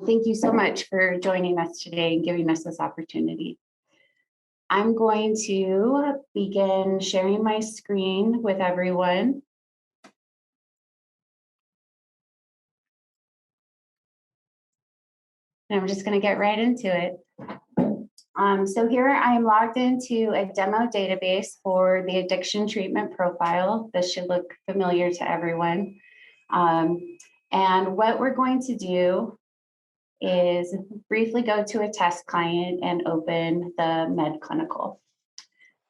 Thank you so much for joining us today and giving us this opportunity. I'm going to begin sharing my screen with everyone. And I'm just going to get right into it. So here I am logged into a demo database for the addiction treatment profile. This should look familiar to everyone. And what we're going to do is briefly go to a test client and open the Med Clinical.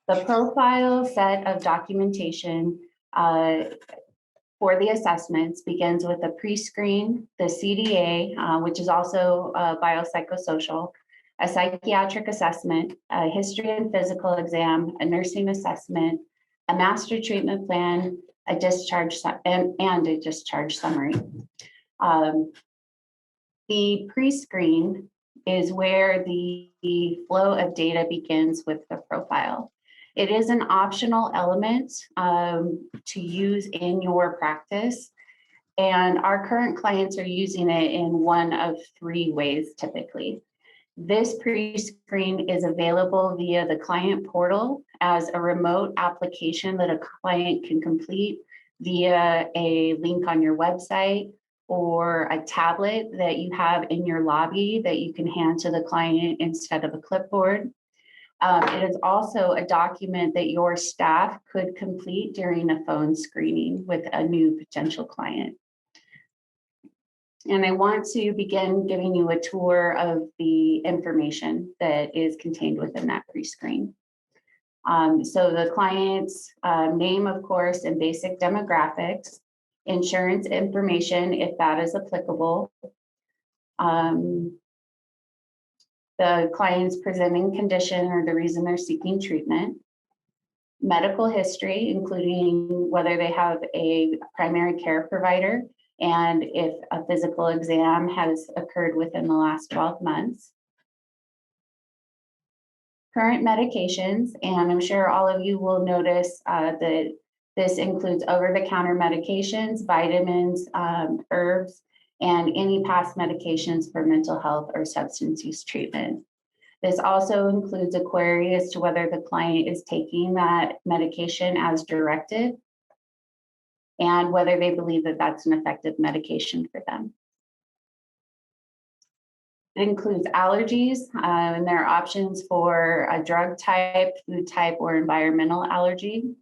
The profile set of documentation for the assessments begins with a pre-screen, the CDA, which is also biopsychosocial, a psychiatric assessment, a history and physical exam, a nursing assessment, a master treatment plan, a discharge and a discharge summary. The pre-screen is where the flow of data begins with the profile. It is an optional element to use in your practice, and our current clients are using it in one of three ways typically. This pre-screen is available via the client portal as a remote application that a client can complete via a link on your website or a tablet that you have in your lobby that you can hand to the client instead of a clipboard. It is also a document that your staff could complete during a phone screening with a new potential client. And I want to begin giving you a tour of the information that is contained within that pre-screen. So the client's name, of course, and basic demographics, insurance information, if that is applicable, the client's presenting condition or the reason they're seeking treatment, medical history, including whether they have a primary care provider and if a physical exam has occurred within the last 12 months. Current medications, and I'm sure all of you will notice that this includes over-the-counter medications, vitamins, herbs, and any past medications for mental health or substance use treatment. This also includes a query as to whether the client is taking that medication as directed and whether they believe that that's an effective medication for them. It includes allergies, and there are options for a drug type, food type, or environmental allergy.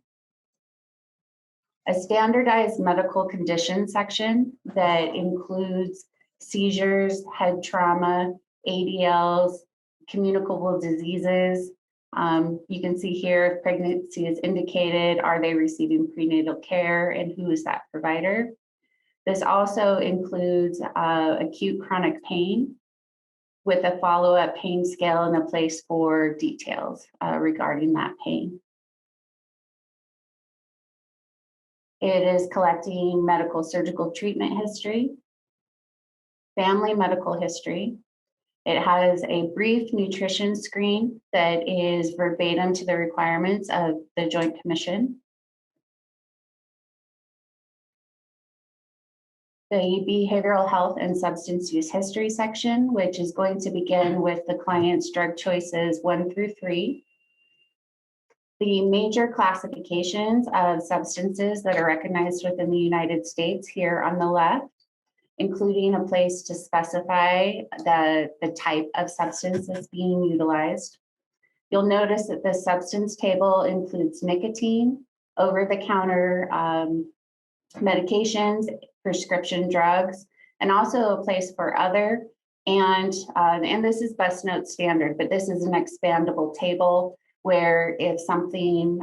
A standardized medical condition section that includes seizures, head trauma, ADLs, communicable diseases. You can see here if pregnancy is indicated, are they receiving prenatal care, and who is that provider? This also includes acute chronic pain with a follow-up pain scale and a place for details regarding that pain. It is collecting medical surgical treatment history, family medical history. It has a brief nutrition screen that is verbatim to the requirements of the Joint Commission. The behavioral health and substance use history section, which is going to begin with the client's drug choices 1 through 3. The major classifications of substances that are recognized within the United States here on the left, including a place to specify the type of substance that's being utilized. You'll notice that the substance table includes nicotine, over-the-counter medications, prescription drugs, and also a place for other. And this is BestNotes standard, but this is an expandable table where if something,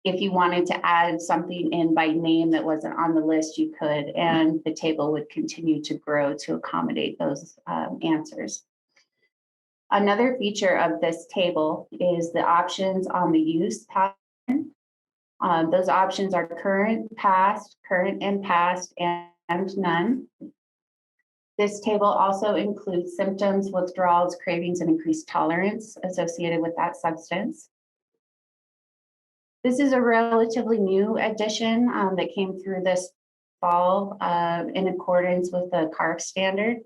if you wanted to add something in by name that wasn't on the list, you could, and the table would continue to grow to accommodate those answers. Another feature of this table is the options on the use pattern. Those options are current, past, current and past, and none. This table also includes symptoms, withdrawals, cravings, and increased tolerance associated with that substance. This is a relatively new addition that came through this fall in accordance with the CARF standard.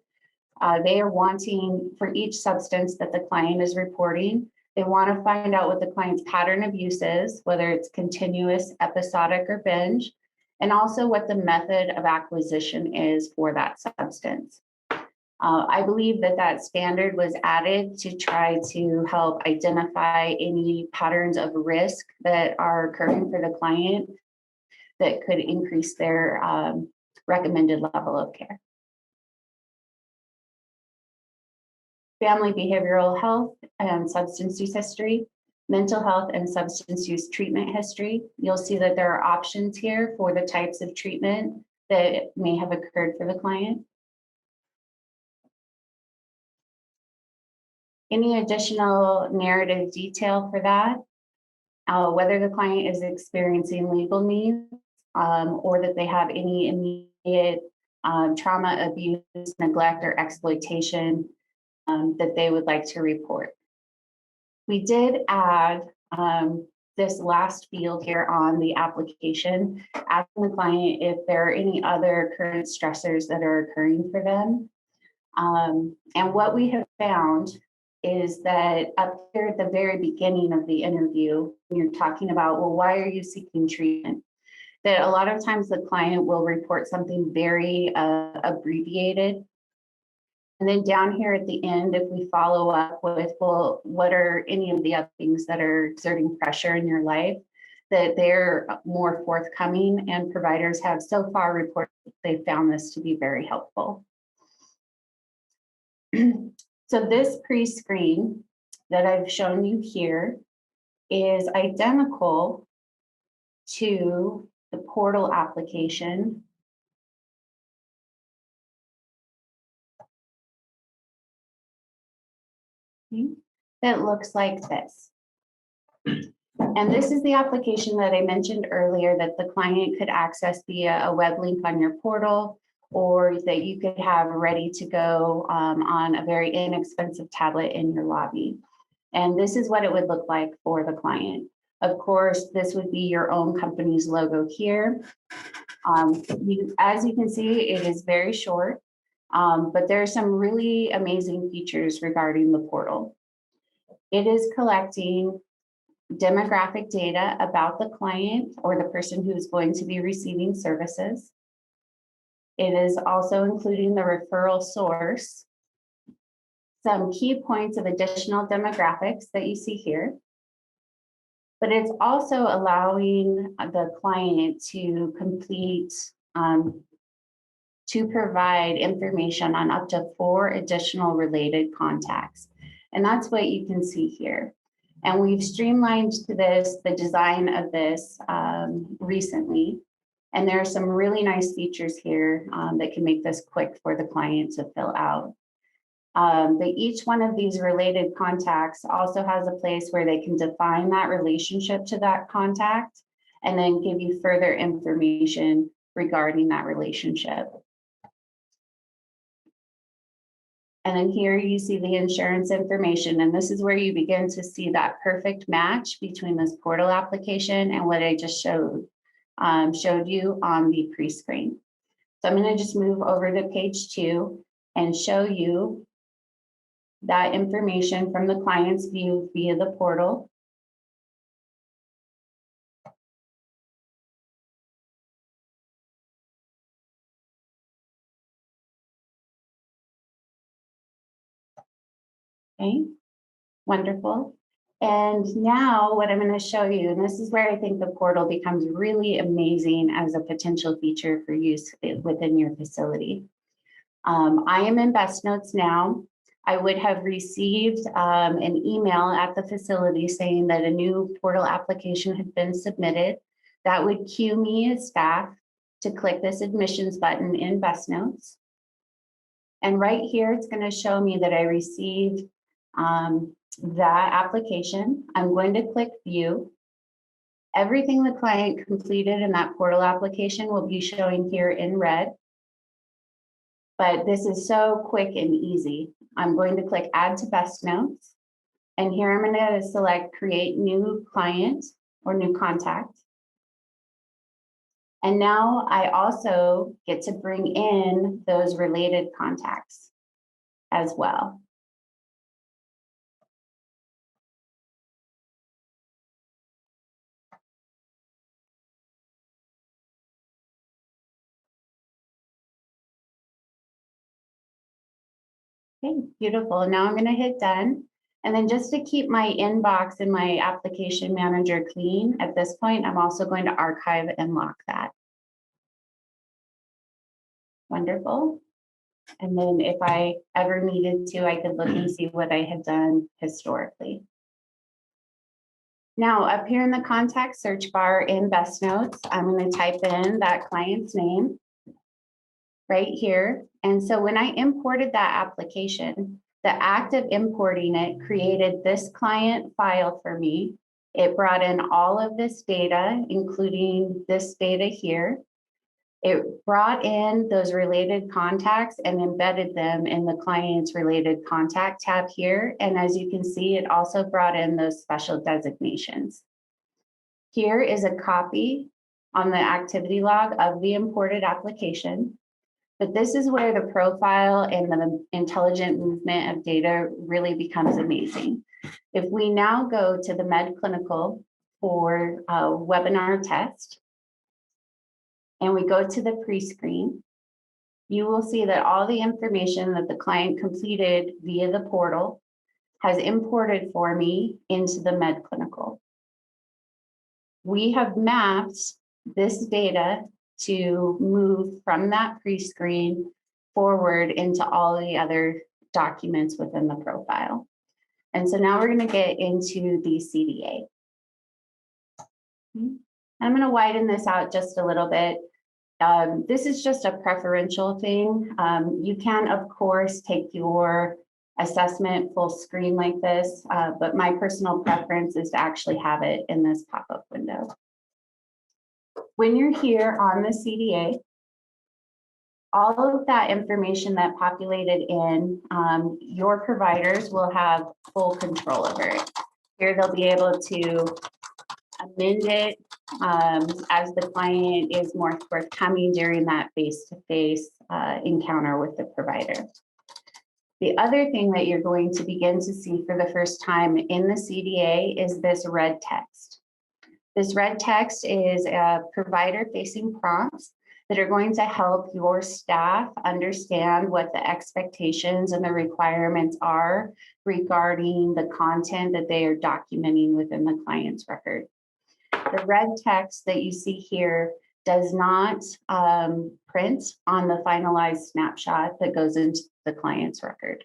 They are wanting for each substance that the client is reporting, they want to find out what the client's pattern of use is, whether it's continuous, episodic, or binge, and also what the method of acquisition is for that substance. I believe that that standard was added to try to help identify any patterns of risk that are occurring for the client that could increase their recommended level of care. Family behavioral health and substance use history, mental health and substance use treatment history. You'll see that there are options here for the types of treatment that may have occurred for the client. Any additional narrative detail for that, whether the client is experiencing legal needs or that they have any immediate trauma, abuse, neglect, or exploitation that they would like to report. We did add this last field here on the application, asking the client if there are any other current stressors that are occurring for them. And what we have found is that up here at the very beginning of the interview, when you're talking about, well, why are you seeking treatment? That a lot of times the client will report something very abbreviated. And then down here at the end, if we follow up with, well, what are any of the other things that are exerting pressure in your life, that they're more forthcoming, and providers have so far reported they found this to be very helpful. So this pre-screen that I've shown you here is identical to the portal application that looks like this. And this is the application that I mentioned earlier that the client could access via a web link on your portal, or that you could have ready to go on a very inexpensive tablet in your lobby. And this is what it would look like for the client. Of course, this would be your own company's logo here. As you can see, it is very short, but there are some really amazing features regarding the portal. It is collecting demographic data about the client or the person who's going to be receiving services. It is also including the referral source, some key points of additional demographics that you see here, but it's also allowing the client to complete, to provide information on up to 4 additional related contacts. And that's what you can see here. And we've streamlined to this, the design of this recently. And there are some really nice features here that can make this quick for the client to fill out. But each one of these related contacts also has a place where they can define that relationship to that contact and then give you further information regarding that relationship. And then here you see the insurance information, and this is where you begin to see that perfect match between this portal application and what I just showed you on the pre-screen. So I'm going to just move over to page 2 and show you that information from the client's view via the portal. Okay, wonderful. And now what I'm going to show you, and this is where I think the portal becomes really amazing as a potential feature for use within your facility. I am in BestNotes now. I would have received an email at the facility saying that a new portal application had been submitted. That would cue me as staff to click this admissions button in BestNotes. And right here, it's going to show me that I received that application. I'm going to click view. Everything the client completed in that portal application will be showing here in red. But this is so quick and easy. I'm going to click add to BestNotes. And here I'm going to select create new client or new contact. And now I also get to bring in those related contacts as well. Okay, beautiful. Now I'm going to hit done. And then just to keep my inbox and my application manager clean, at this point, I'm also going to archive and lock that. Wonderful. And then if I ever needed to, I could look and see what I had done historically. Now, up here in the contact search bar in BestNotes, I'm going to type in that client's name right here. And so when I imported that application, the act of importing it created this client file for me. It brought in all of this data, including this data here. It brought in those related contacts and embedded them in the client's related contact tab here. And as you can see, it also brought in those special designations. Here is a copy on the activity log of the imported application. But this is where the profile and the intelligent movement of data really becomes amazing. If we now go to the MedClinical for a webinar test, and we go to the pre-screen, you will see that all the information that the client completed via the portal has imported for me into the MedClinical. We have mapped this data to move from that pre-screen forward into all the other documents within the profile. And so now we're going to get into the CDA. I'm going to widen this out just a little bit. This is just a preferential thing. You can, of course, take your assessment full screen like this, but my personal preference is to actually have it in this pop-up window. When you're here on the CDA, all of that information that populated in, your providers will have full control over it. Here they'll be able to amend it as the client is more forthcoming during that face-to-face encounter with the provider. The other thing that you're going to begin to see for the first time in the CDA is this red text. This red text is provider-facing prompts that are going to help your staff understand what the expectations and the requirements are regarding the content that they are documenting within the client's record. The red text that you see here does not print on the finalized snapshot that goes into the client's record.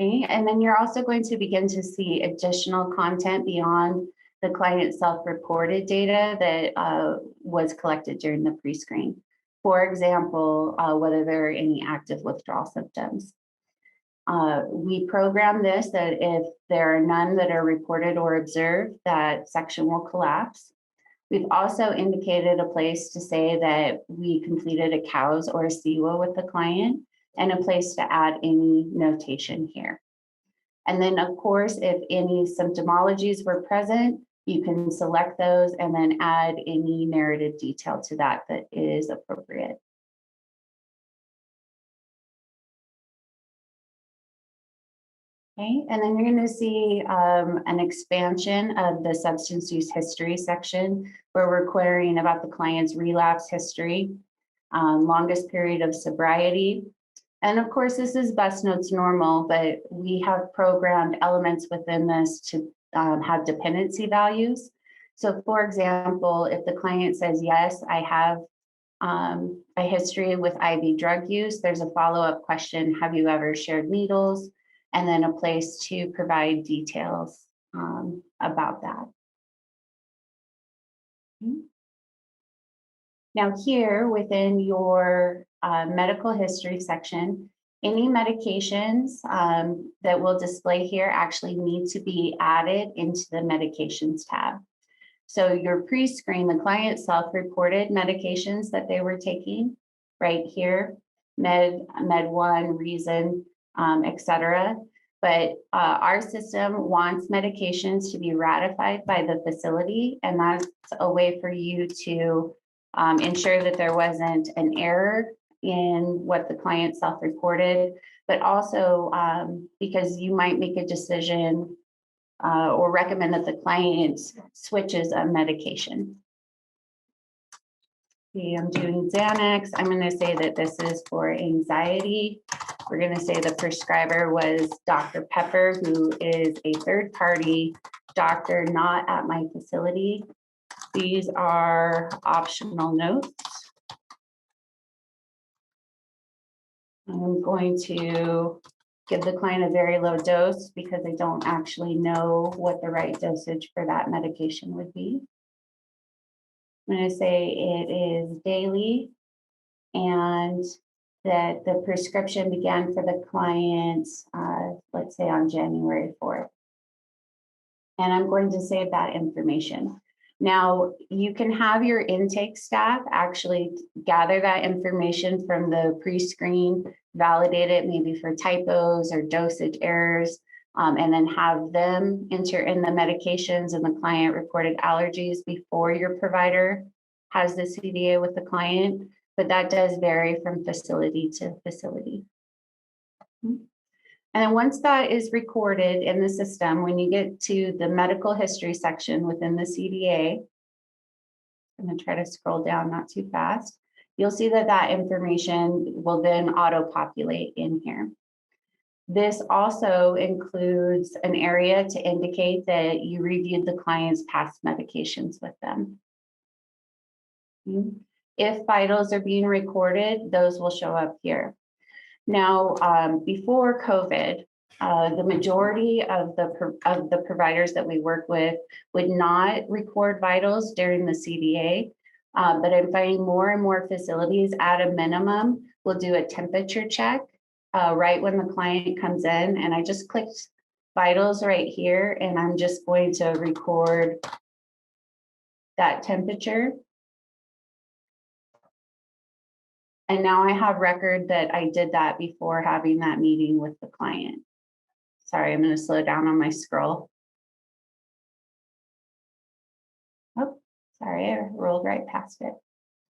Okay, and then you're also going to begin to see additional content beyond the client self-reported data that was collected during the pre-screen. For example, whether there are any active withdrawal symptoms. We program this that if there are none that are reported or observed, that section will collapse. We've also indicated a place to say that we completed a COWS or a CWA with the client, and a place to add any notation here. And then, of course, if any symptomologies were present, you can select those and then add any narrative detail to that that is appropriate. Okay, and then you're going to see an expansion of the substance use history section where we're querying about the client's relapse history, longest period of sobriety. And of course, this is BestNotes normal, but we have programmed elements within this to have dependency values. So for example, if the client says, yes, I have a history with IV drug use, there's a follow-up question, have you ever shared needles? And then a place to provide details about that. Now here within your medical history section, any medications that we'll display here actually need to be added into the medications tab. So your pre-screen, the client self-reported medications that they were taking right here, Med1, Reason, etc. But our system wants medications to be ratified by the facility, and that's a way for you to ensure that there wasn't an error in what the client self-reported, but also because you might make a decision or recommend that the client switches a medication. Okay, I'm doing Xanax. I'm going to say that this is for anxiety. We're going to say the prescriber was Dr. Pepper, who is a third-party doctor not at my facility. These are optional notes. I'm going to give the client a very low dose because I don't actually know what the right dosage for that medication would be. I'm going to say it is daily and that the prescription began for the client, let's say on January 4th. And I'm going to save that information. Now, you can have your intake staff actually gather that information from the pre-screen, validate it maybe for typos or dosage errors, and then have them enter in the medications and the client reported allergies before your provider has the CDA with the client, but that does vary from facility to facility. And then once that is recorded in the system, when you get to the medical history section within the CDA, I'm going to try to scroll down not too fast, you'll see that that information will then auto-populate in here. This also includes an area to indicate that you reviewed the client's past medications with them. If vitals are being recorded, those will show up here. Now, before COVID, the majority of the providers that we work with would not record vitals during the CDA, but I'm finding more and more facilities at a minimum will do a temperature check right when the client comes in, and I just clicked vitals right here, and I'm just going to record that temperature. And now I have record that I did that before having that meeting with the client. Sorry, I'm going to slow down on my scroll. Oh, sorry, I rolled right past it.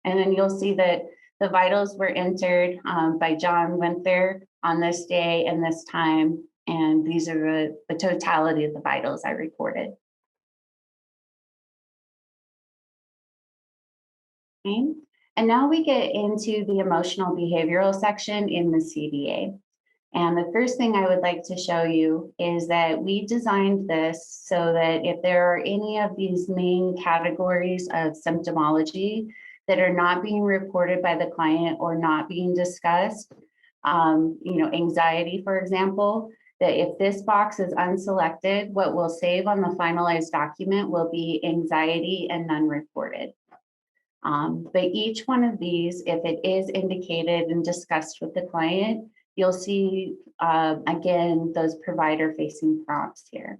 And then you'll see that the vitals were entered by John Winther on this day and this time. And these are the totality of the vitals I recorded. Okay. And now we get into the emotional behavioral section in the CDA. And the first thing I would like to show you is that we designed this so that if there are any of these main categories of symptomology that are not being reported by the client or not being discussed, anxiety, for example, that if this box is unselected, what we'll save on the finalized document will be anxiety and none reported. But each one of these, if it is indicated and discussed with the client, you'll see, again, those provider-facing prompts here.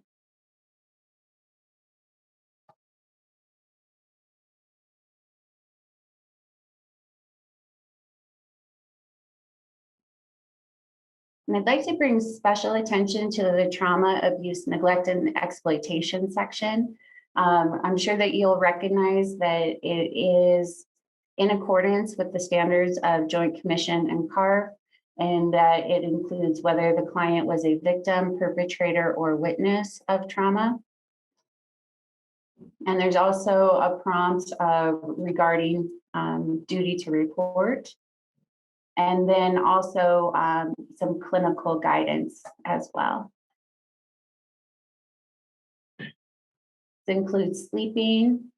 And I'd like to bring special attention to the trauma, abuse, neglect, and exploitation section. I'm sure that you'll recognize that it is in accordance with the standards of Joint Commission and CARF, and that it includes whether the client was a victim, perpetrator, or witness of trauma. And there's also a prompt regarding duty to report. And then also some clinical guidance as well. This includes sleeping.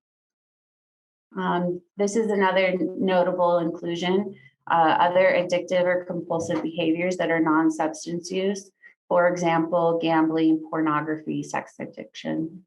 This is another notable inclusion. Other addictive or compulsive behaviors that are non-substance use. For example, gambling, pornography, sex addiction.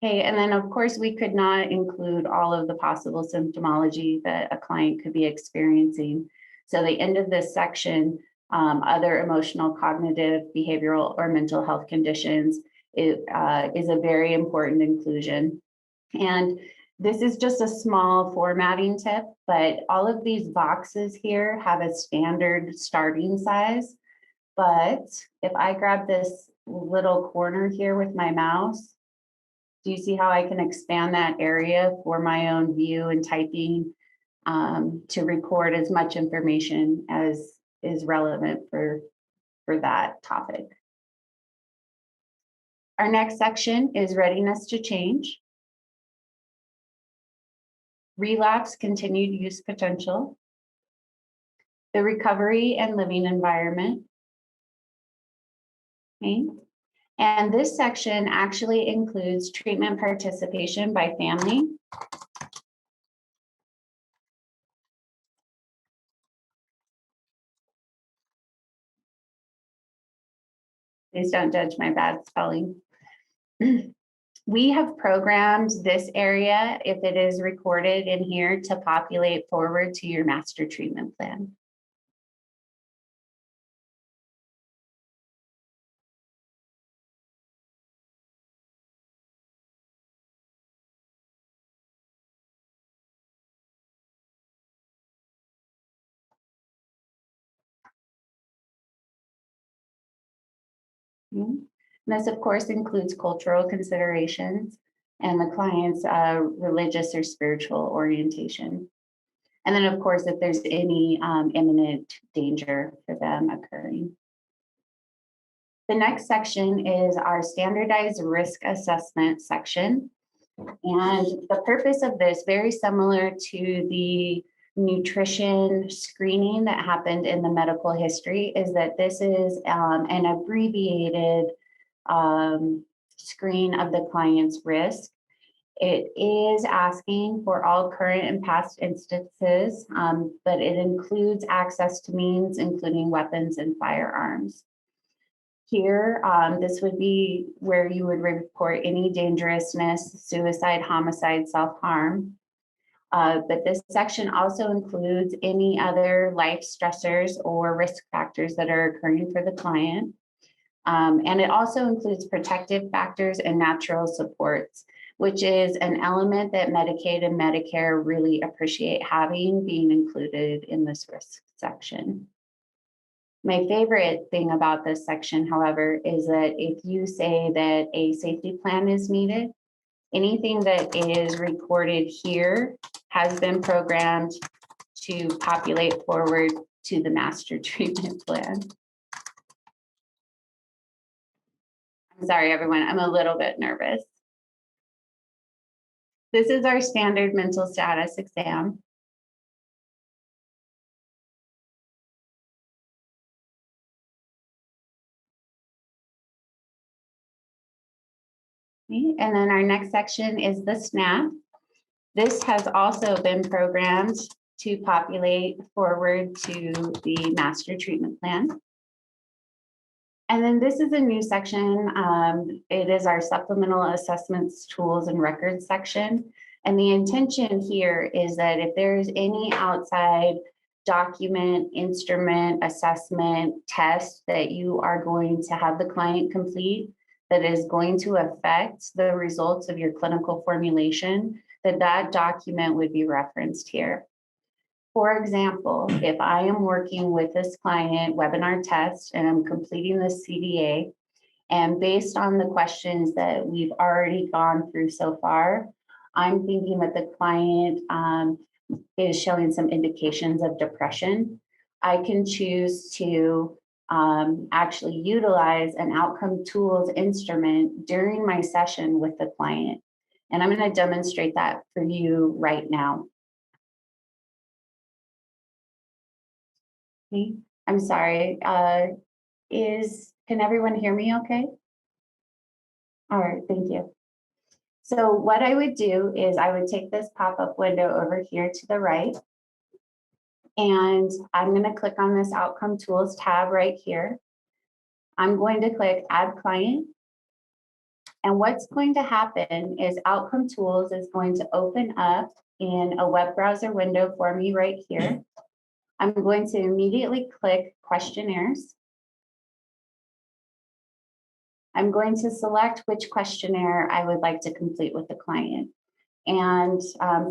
Okay, and then of course we could not include all of the possible symptomology that a client could be experiencing. So the end of this section, other emotional, cognitive, behavioral, or mental health conditions is a very important inclusion. And This is just a small formatting tip, but all of these boxes here have a standard starting size. But if I grab this little corner here with my mouse, do you see how I can expand that area for my own view and typing to record as much information as is relevant for that topic? Our next section is readiness to change, relapse, continued use potential, the recovery and living environment. Okay. And this section actually includes treatment participation by family. Please don't judge my bad spelling. We have programmed this area, if it is recorded in here, to populate forward to your master treatment plan. This, of course, includes cultural considerations and the client's religious or spiritual orientation. And then, of course, if there's any imminent danger for them occurring. The next section is our standardized risk assessment section. And the purpose of this, very similar to the nutrition screening that happened in the medical history, is that this is an abbreviated screen of the client's risk. It is asking for all current and past instances, but it includes access to means, including weapons and firearms. Here, this would be where you would report any dangerousness, suicide, homicide, self-harm. But this section also includes any other life stressors or risk factors that are occurring for the client. And it also includes protective factors and natural supports, which is an element that Medicaid and Medicare really appreciate having being included in this risk section. My favorite thing about this section, however, is that if you say that a safety plan is needed, anything that is recorded here has been programmed to populate forward to the master treatment plan. I'm sorry, everyone, I'm a little bit nervous. This is our standard mental status exam. Okay, and then our next section is the SNAP. This has also been programmed to populate forward to the master treatment plan. And then this is a new section. It is our supplemental assessments, tools, and records section. And the intention here is that if there's any outside document, instrument, assessment, test that you are going to have the client complete that is going to affect the results of your clinical formulation, that document would be referenced here. For example, if I am working with this client webinar test and I'm completing this CDA, and based on the questions that we've already gone through so far, I'm thinking that the client is showing some indications of depression, I can choose to actually utilize an outcome tools instrument during my session with the client. And I'm going to demonstrate that for you right now. Okay. I'm sorry. Can everyone hear me okay? All right, thank you. So what I would do is I would take this pop-up window over here to the right, and I'm going to click on this Outcome Tools tab right here. I'm going to click Add Client. And what's going to happen is Outcome Tools is going to open up in a web browser window for me right here. I'm going to immediately click Questionnaires. I'm going to select which questionnaire I would like to complete with the client. And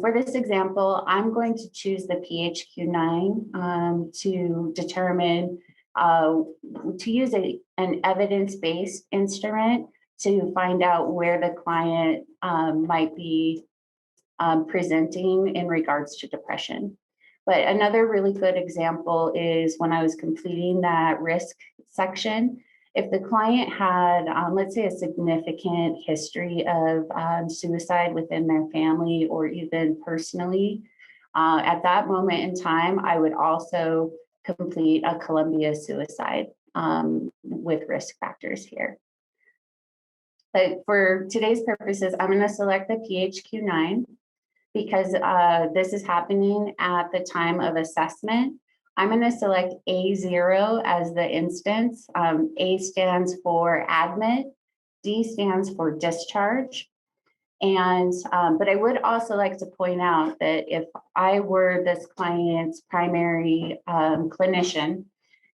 for this example, I'm going to choose the PHQ-9 to determine, to use an evidence-based instrument to find out where the client might be presenting in regards to depression. But another really good example is when I was completing that risk section, if the client had, let's say, a significant history of suicide within their family or even personally, at that moment in time, I would also complete a Columbia suicide with risk factors here. But for today's purposes, I'm going to select the PHQ-9 because this is happening at the time of assessment. I'm going to select A0 as the instance. A stands for admit, D stands for discharge. And, but I would also like to point out that if I were this client's primary clinician,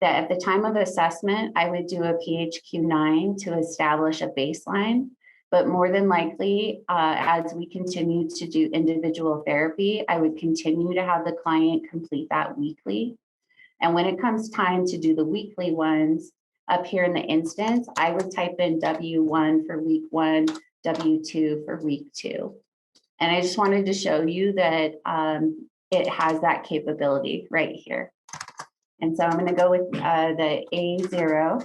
that at the time of assessment, I would do a PHQ-9 to establish a baseline. But more than likely, as we continue to do individual therapy, I would continue to have the client complete that weekly. And when it comes time to do the weekly ones, up here in the instance, I would type in W1 for week 1, W2 for week 2. And I just wanted to show you that it has that capability right here. And so I'm going to go with the A0.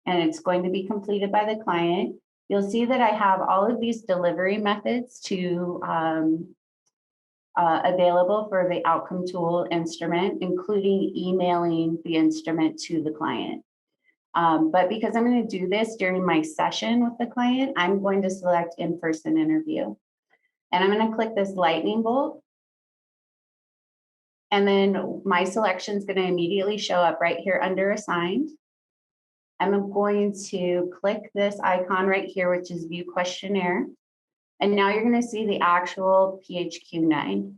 And it's going to be completed by the client. You'll see that I have all of these delivery methods to available for the outcome tool instrument, including emailing the instrument to the client. But because I'm going to do this during my session with the client, I'm going to select in-person interview. And I'm going to click this lightning bolt. And then my selection is going to immediately show up right here under assigned. I'm going to click this icon right here, which is view questionnaire. And now you're going to see the actual PHQ-9.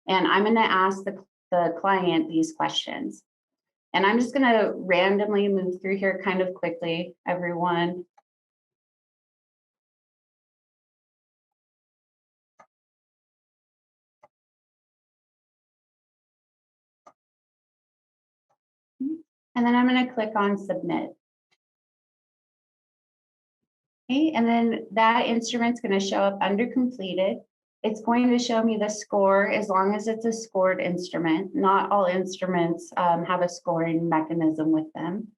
And I'm going to ask the client these questions. And I'm just going to randomly move through here kind of quickly, everyone. And then I'm going to click on submit. Okay, and then that instrument's going to show up under completed. It's going to show me the score as long as it's a scored instrument. Not all instruments have a scoring mechanism with them.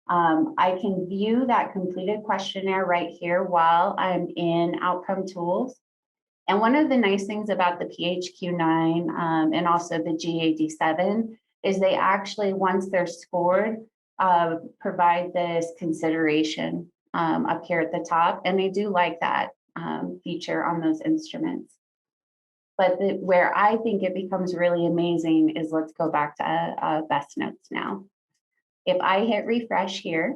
I can view that completed questionnaire right here while I'm in outcome tools. And one of the nice things about the PHQ-9 and also the GAD-7 is they actually, once they're scored, provide this consideration up here at the top. And they do like that feature on those instruments. But where I think it becomes really amazing is, let's go back to BestNotes now. If I hit refresh here,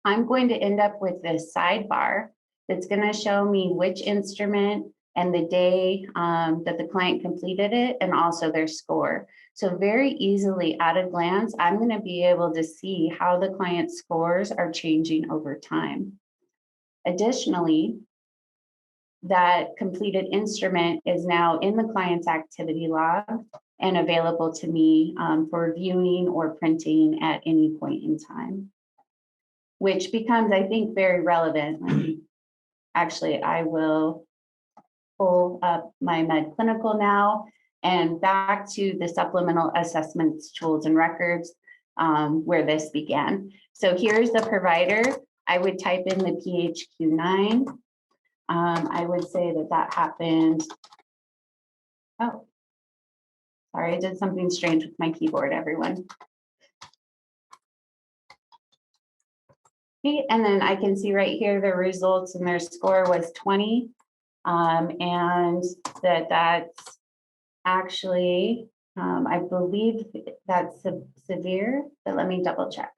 I'm going to end up with this sidebar that's going to show me which instrument and the day that the client completed it, and also their score. So very easily at a glance, I'm going to be able to see how the client's scores are changing over time. Additionally, that completed instrument is now in the client's activity log and available to me for viewing or printing at any point in time, which becomes, I think, very relevant. Actually, I will pull up my MedClinical now and back to the supplemental assessments, tools, and records where this began. So here's the provider. I would type in the PHQ-9. I would say that that happened. Oh, sorry, I did something strange with my keyboard, everyone. Okay, and then I can see right here the results, and their score was 20. And that's actually, I believe that's severe, but let me double check.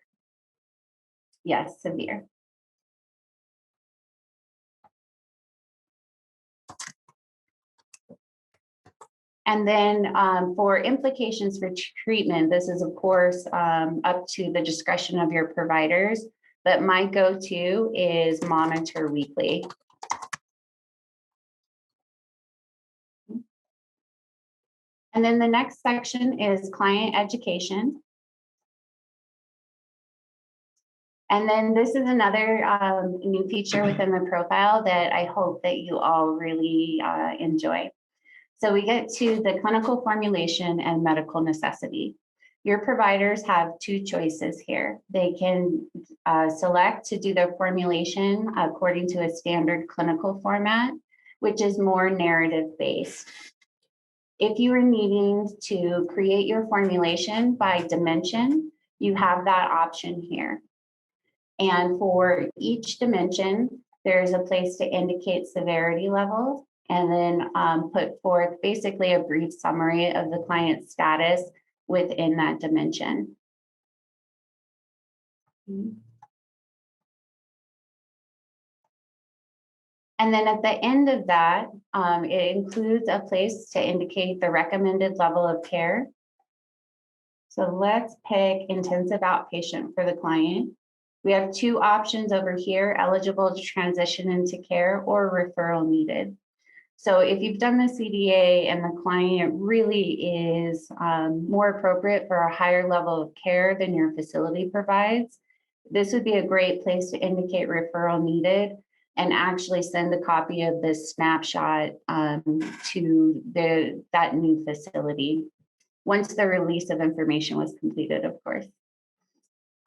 Yes, severe. And then for implications for treatment, this is of course up to the discretion of your providers. but my go-to is monitor weekly. And then the next section is client education. And then this is another new feature within the profile that I hope that you all really enjoy. So we get to the clinical formulation and medical necessity. Your providers have two choices here. They can select to do their formulation according to a standard clinical format, which is more narrative based. If you are needing to create your formulation by dimension, you have that option here. And for each dimension, there's a place to indicate severity level and then put forth basically a brief summary of the client's status within that dimension. And then at the end of that, it includes a place to indicate the recommended level of care. So let's pick intensive outpatient for the client. We have two options over here, eligible to transition into care or referral needed. So if you've done the CDA and the client really is more appropriate for a higher level of care than your facility provides, this would be a great place to indicate referral needed and actually send a copy of this snapshot to that new facility once the release of information was completed, of course.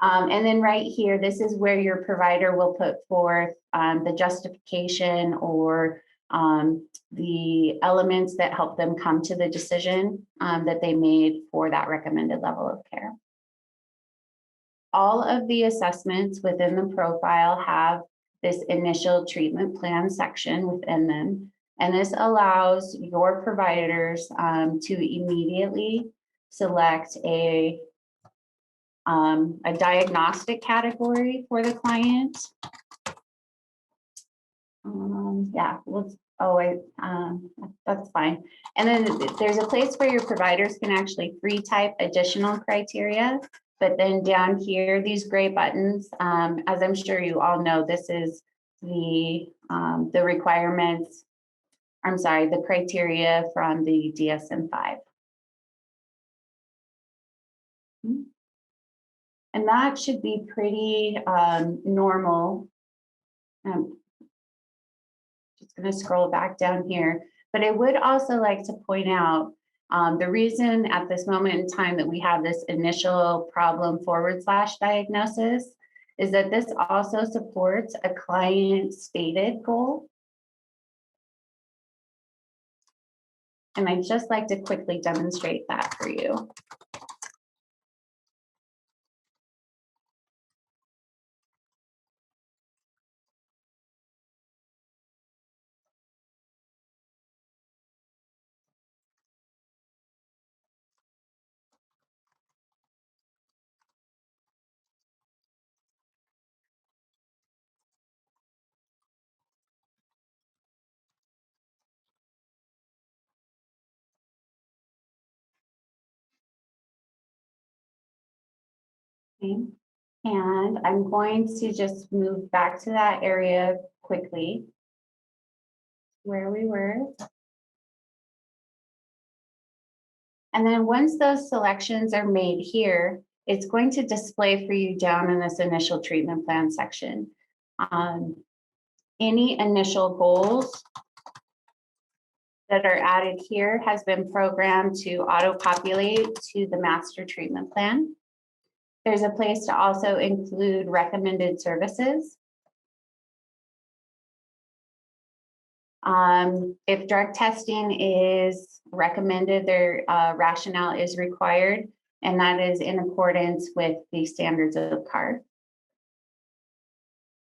And then right here, this is where your provider will put forth the justification or the elements that help them come to the decision that they made for that recommended level of care. All of the assessments within the profile have this initial treatment plan section within them. And this allows your providers to immediately select a diagnostic category for the client. That's fine. And then there's a place where your providers can actually free type additional criteria. But then down here, these gray buttons, as I'm sure you all know, this is the requirements. I'm sorry, the criteria from the DSM-5. And that should be pretty normal. Just going to scroll back down here, but I would also like to point out the reason at this moment in time that we have this initial problem / diagnosis is that this also supports a client stated goal. And I'd just like to quickly demonstrate that for you. Okay. And I'm going to just move back to that area quickly where we were. And then once those selections are made here, it's going to display for you down in this initial treatment plan section. Any initial goals that are added here has been programmed to auto-populate to the master treatment plan. There's a place to also include recommended services. If drug testing is recommended, their rationale is required, and that is in accordance with the standards of CARD.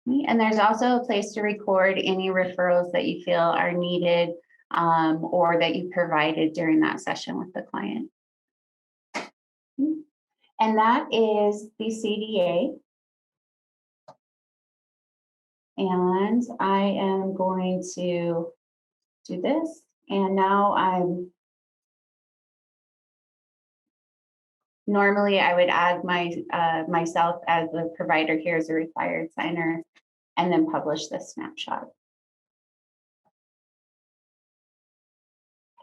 And there's also a place to record any referrals that you feel are needed or that you provided during that session with the client. And that is the CDA. And I am going to do this. And now I'm Normally, I would add myself as the provider here as a required signer and then publish this snapshot.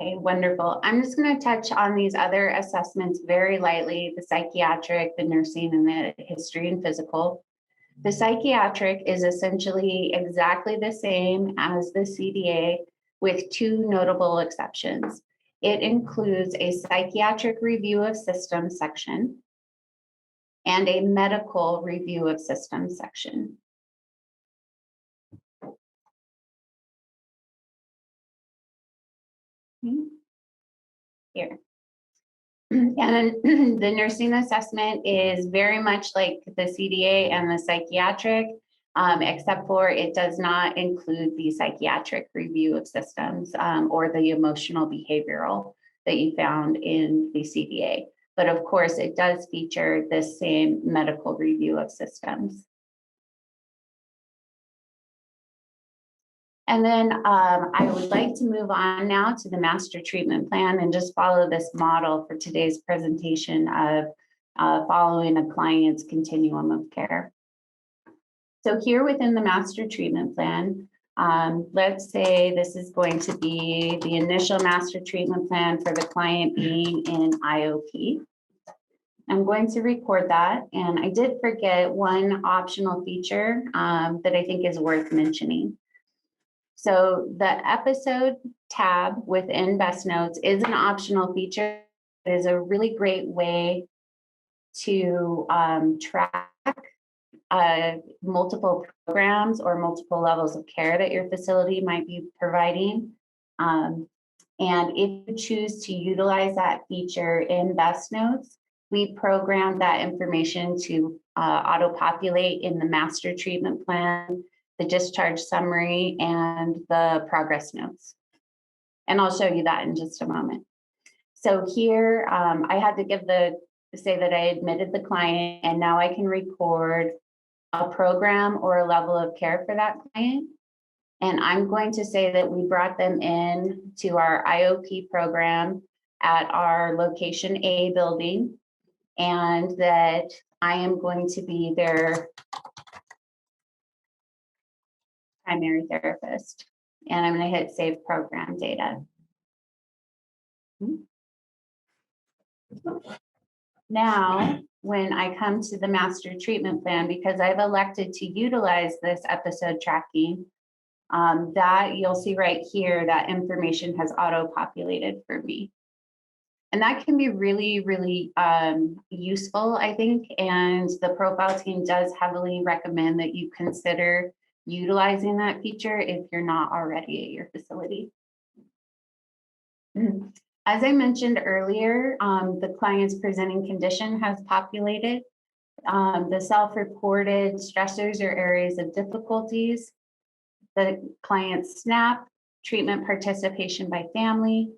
Okay, wonderful. I'm just going to touch on these other assessments very lightly, the psychiatric, the nursing, and the history and physical. The psychiatric is essentially exactly the same as the CDA with two notable exceptions. It includes a psychiatric review of systems section and a medical review of systems section. Here. And then the nursing assessment is very much like the CDA and the psychiatric, except for it does not include the psychiatric review of systems or the emotional behavioral that you found in the CDA. But of course, it does feature the same medical review of systems. And then I would like to move on now to the master treatment plan and just follow this model for today's presentation of following a client's continuum of care. So here within the master treatment plan, let's say this is going to be the initial master treatment plan for the client being in IOP. I'm going to record that. And I did forget one optional feature that I think is worth mentioning. So the episode tab within BestNotes is an optional feature. It is a really great way to track multiple programs or multiple levels of care that your facility might be providing. And if you choose to utilize that feature in BestNotes, we program that information to auto-populate in the master treatment plan, the discharge summary, and the progress notes. And I'll show you that in just a moment. So here, I had to say that I admitted the client, and now I can record a program or a level of care for that client. And I'm going to say that we brought them in to our IOP program at our location A building, and that I am going to be their primary therapist. And I'm going to hit save program data. Now, when I come to the master treatment plan, because I've elected to utilize this episode tracking, that you'll see right here, that information has auto-populated for me. And that can be really, really useful, I think. And the profile team does heavily recommend that you consider utilizing that feature if you're not already at your facility. As I mentioned earlier, the client's presenting condition has populated. The self-reported stressors or areas of difficulties, the client's SNAP, treatment participation by family,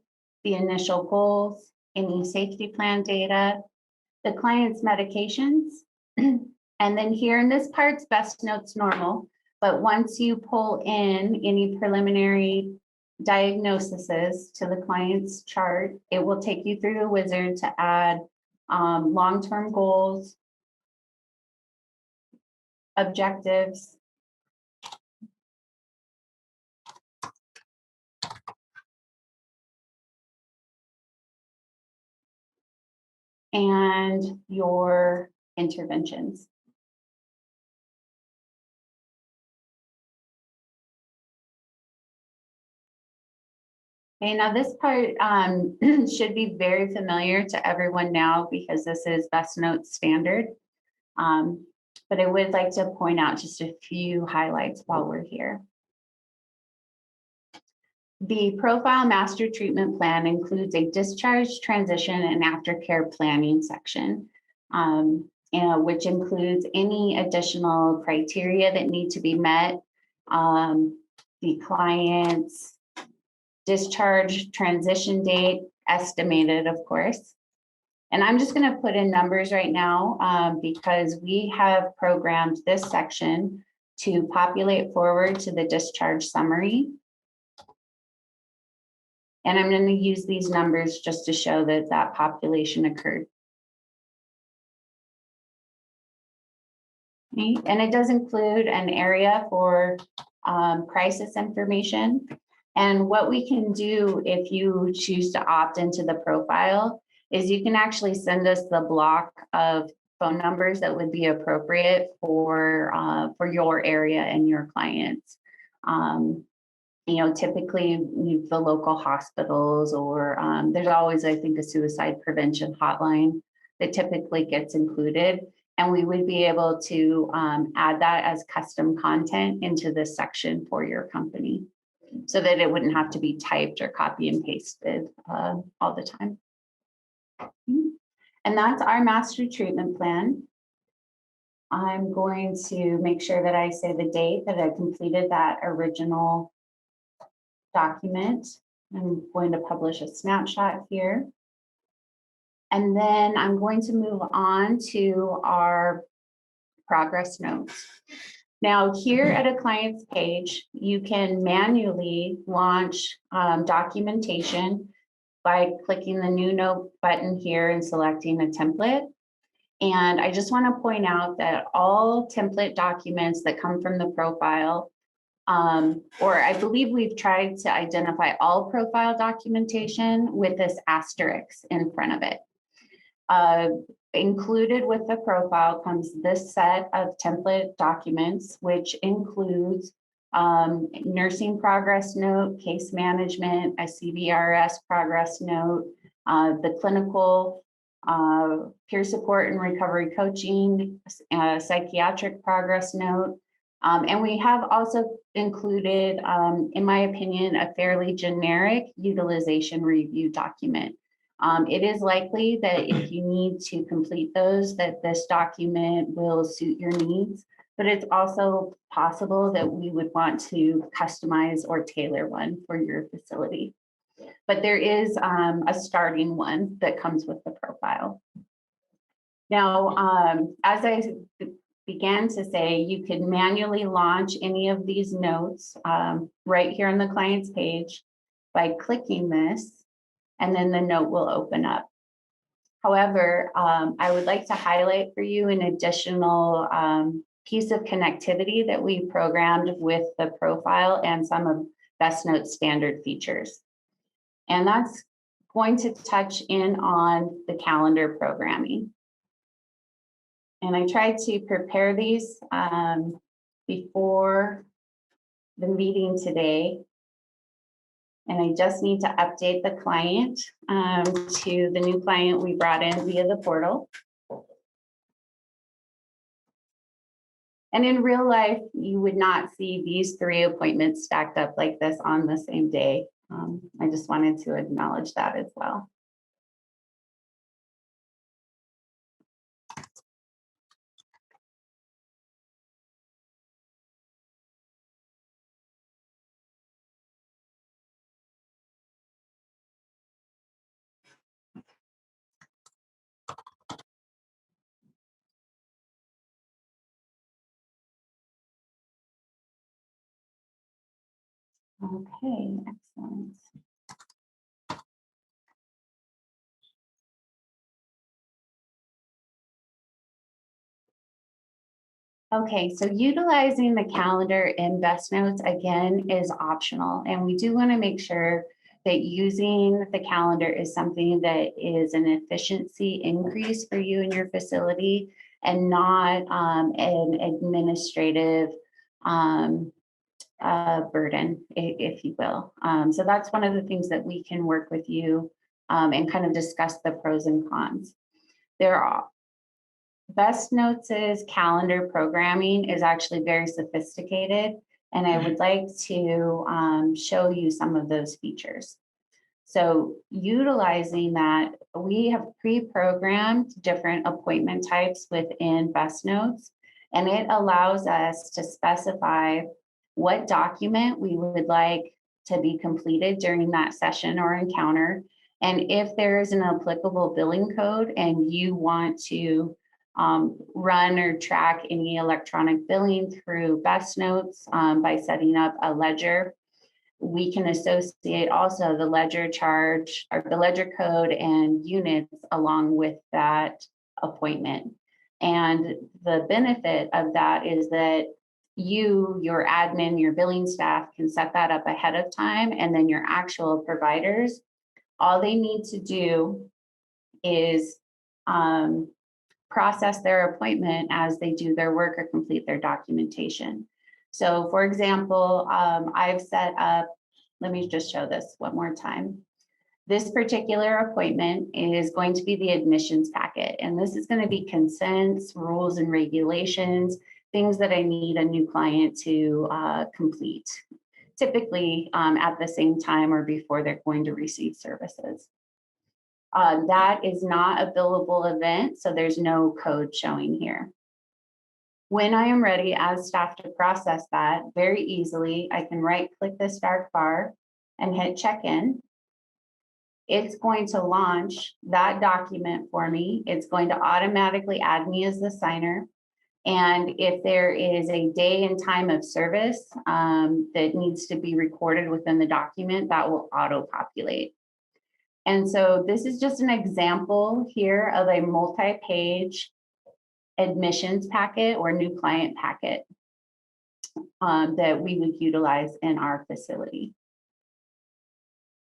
the initial goals, any safety plan data, the client's medications, and then here in this part's BestNotes normal, but once you pull in any preliminary diagnoses to the client's chart, it will take you through the wizard to add long-term goals, objectives, and your interventions. Okay, now this part should be very familiar to everyone now because this is BestNotes standard. But I would like to point out just a few highlights while we're here. The profile master treatment plan includes a discharge, transition, and aftercare planning section, which includes any additional criteria that need to be met, the client's discharge transition date, estimated, of course. And I'm just going to put in numbers right now because we have programmed this section to populate forward to the discharge summary. And I'm going to use these numbers just to show that that population occurred. And it does include an area for crisis information. And what we can do if you choose to opt into the profile is you can actually send us the block of phone numbers that would be appropriate for your area and your clients. Typically the local hospitals, or there's always, I think, a suicide prevention hotline that typically gets included. And we would be able to add that as custom content into this section for your company so that it wouldn't have to be typed or copy and pasted all the time. And that's our master treatment plan. I'm going to make sure that I say the date that I completed that original document. I'm going to publish a snapshot here. And then I'm going to move on to our progress notes. Now, here at a client's page, you can manually launch documentation by clicking the new note button here and selecting a template. And I just want to point out that all template documents that come from the profile, or I believe we've tried to identify all profile documentation with this asterisk in front of it. Included with the profile comes this set of template documents, which includes nursing progress note, case management, a CBRS progress note, the clinical peer support and recovery coaching, psychiatric progress note. And we have also included, in my opinion, a fairly generic utilization review document. It is likely that if you need to complete those, that this document will suit your needs, but it's also possible that we would want to customize or tailor one for your facility. But there is a starting one that comes with the profile. Now, as I began to say, you can manually launch any of these notes right here on the client's page by clicking this, and then the note will open up. However, I would like to highlight for you an additional piece of connectivity that we programmed with the profile and some of BestNotes standard features. And that's going to touch in on the calendar programming. And I tried to prepare these before the meeting today. And I just need to update the client to the new client we brought in via the portal. And in real life, you would not see these 3 appointments stacked up like this on the same day. I just wanted to acknowledge that as well. Okay, excellent. Okay, so utilizing the calendar in BestNotes again is optional, and we do want to make sure that using the calendar is something that is an efficiency increase for you and your facility and not an administrative burden, if you will. So that's one of the things that we can work with you and kind of discuss the pros and cons. There are BestNotes' calendar programming is actually very sophisticated, and I would like to show you some of those features. So utilizing that, we have pre-programmed different appointment types within BestNotes, and it allows us to specify what document we would like to be completed during that session or encounter. And if there is an applicable billing code and you want to run or track any electronic billing through BestNotes by setting up a ledger, we can associate also the ledger charge or the ledger code and units along with that appointment. And the benefit of that is that you, your admin, your billing staff can set that up ahead of time, and then your actual providers, all they need to do is process their appointment as they do their work or complete their documentation. So for example, I've set up, let me just show this one more time. This particular appointment is going to be the admissions packet, and this is going to be consents, rules and regulations, things that I need a new client to complete, typically at the same time or before they're going to receive services. That is not a billable event, so there's no code showing here. When I am ready as staff to process that very easily, I can right-click this dark bar and hit check-in. It's going to launch that document for me. It's going to automatically add me as the signer. And if there is a day and time of service that needs to be recorded within the document, that will auto-populate. And so this is just an example here of a multi-page admissions packet or new client packet that we would utilize in our facility.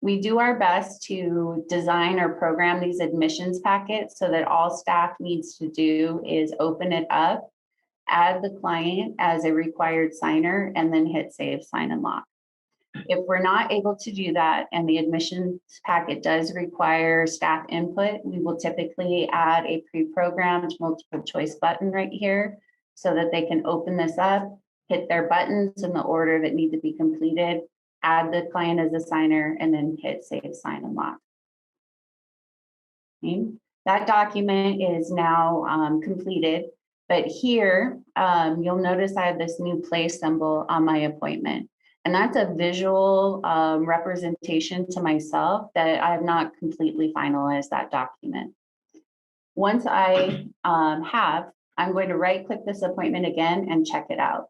We do our best to design or program these admissions packets so that all staff needs to do is open it up, add the client as a required signer, and then hit save, sign, and lock. If we're not able to do that and the admissions packet does require staff input, we will typically add a pre-programmed multiple choice button right here so that they can open this up, hit their buttons in the order that need to be completed, add the client as a signer, and then hit save, sign, and lock. Okay. That document is now completed, but here you'll notice I have this new play symbol on my appointment. And that's a visual representation to myself that I have not completely finalized that document. Once I I'm going to right-click this appointment again and check it out.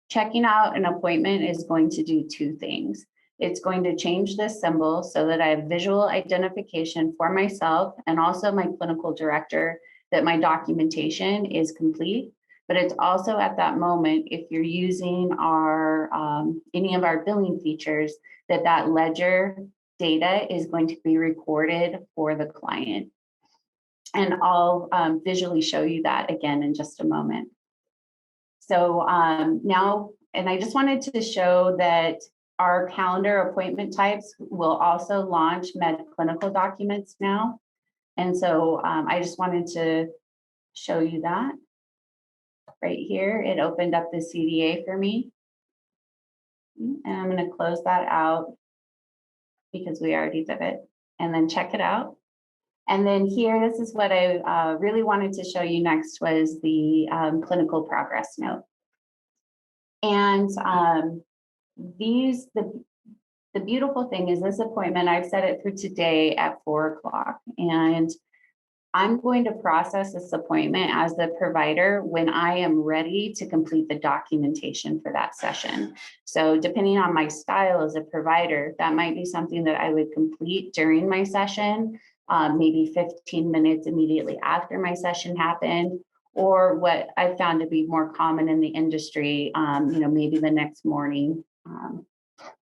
Checking out an appointment is going to do two things. It's going to change this symbol so that I have visual identification for myself and also my clinical director that my documentation is complete. But it's also at that moment, if you're using our any of our billing features, that ledger data is going to be recorded for the client. And I'll visually show you that again in just a moment. So now, and I just wanted to show that our calendar appointment types will also launch med clinical documents now. And so I just wanted to show you that. Right here, it opened up the CDA for me. And I'm going to close that out because we already did it, and then check it out. And then here, this is what I really wanted to show you next was the clinical progress note. And the beautiful thing is this appointment, I've set it for today at 4 o'clock. And I'm going to process this appointment as the provider when I am ready to complete the documentation for that session. So depending on my style as a provider, that might be something that I would complete during my session, maybe 15 minutes immediately after my session happened, or what I found to be more common in the industry, maybe the next morning.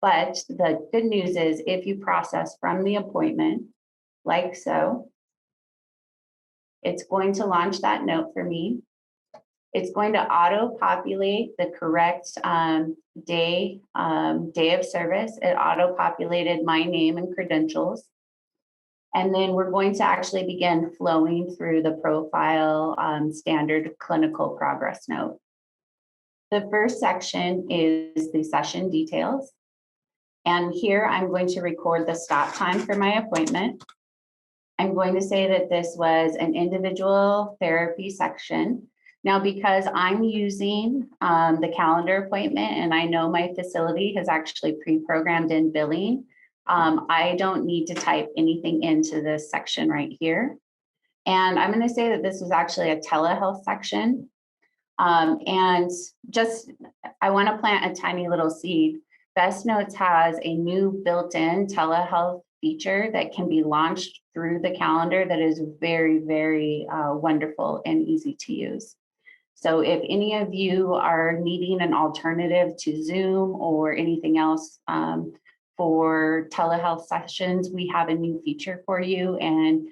But the good news is if you process from the appointment, like so, it's going to launch that note for me. It's going to auto-populate the correct day of service. It auto-populated my name and credentials. And then we're going to actually begin flowing through the profile standard clinical progress note. The first section is the session details. And here I'm going to record the stop time for my appointment. I'm going to say that this was an individual therapy section. Now, because I'm using the calendar appointment and I know my facility has actually pre-programmed in billing, I don't need to type anything into this section right here. And I'm going to say that this was actually a telehealth section. And just, I want to plant a tiny little seed. BestNotes has a new built-in telehealth feature that can be launched through the calendar that is very, very wonderful and easy to use. So if any of you are needing an alternative to Zoom or anything else for telehealth sessions, we have a new feature for you, and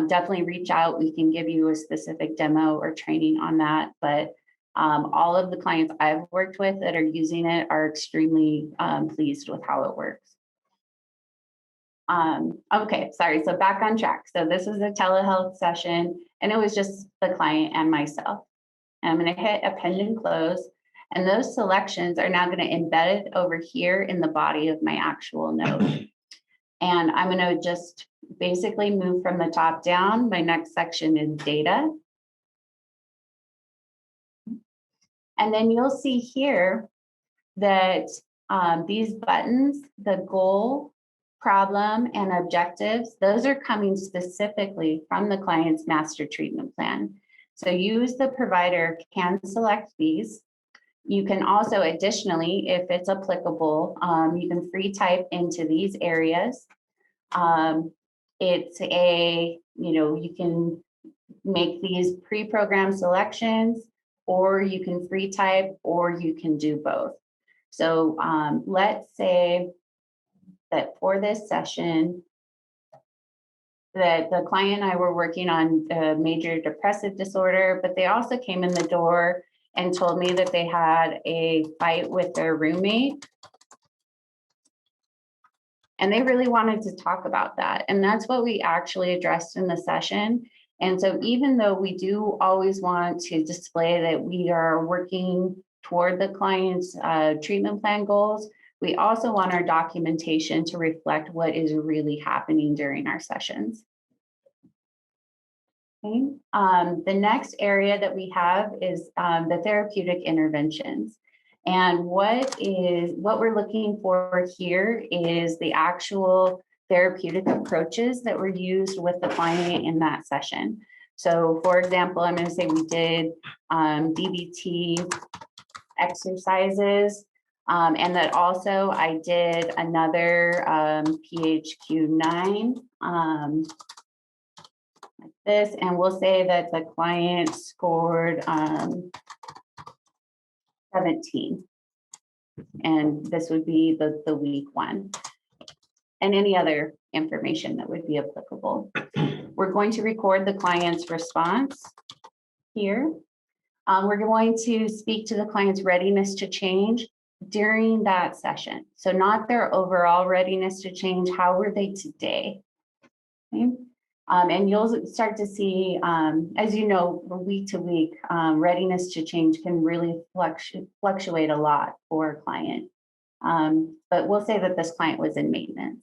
definitely reach out. We can give you a specific demo or training on that. But all of the clients I've worked with that are using it are extremely pleased with how it works. Okay, sorry, so back on track. So this is a telehealth session, and it was just the client and myself. And I'm going to hit append and close, and those selections are now going to embed it over here in the body of my actual note. And I'm going to just basically move from the top down. My next section is data. And then you'll see here that these buttons, the goal, problem, and objectives, those are coming specifically from the client's master treatment plan. So you as the provider can select these. You can also additionally, if it's applicable, you can free type into these areas. It's a, you can make these pre-programmed selections, or you can free type, or you can do both. So let's say that for this session, that the client and I were working on a major depressive disorder, but they also came in the door and told me that they had a fight with their roommate. And they really wanted to talk about that. And that's what we actually addressed in the session. And so even though we do always want to display that we are working toward the client's treatment plan goals, we also want our documentation to reflect what is really happening during our sessions. Okay. The next area that we have is the therapeutic interventions. And what we're looking for here is the actual therapeutic approaches that were used with the client in that session. So for example, I'm going to say we did DBT exercises, and that also I did another PHQ-9 like this, and we'll say that the client scored 17, and this would be the week one, and any other information that would be applicable. We're going to record the client's response here. We're going to speak to the client's readiness to change during that session. So not their overall readiness to change, how were they today? Okay. And you'll start to see, as you know, week to week, readiness to change can really fluctuate a lot for a client. But we'll say that this client was in maintenance.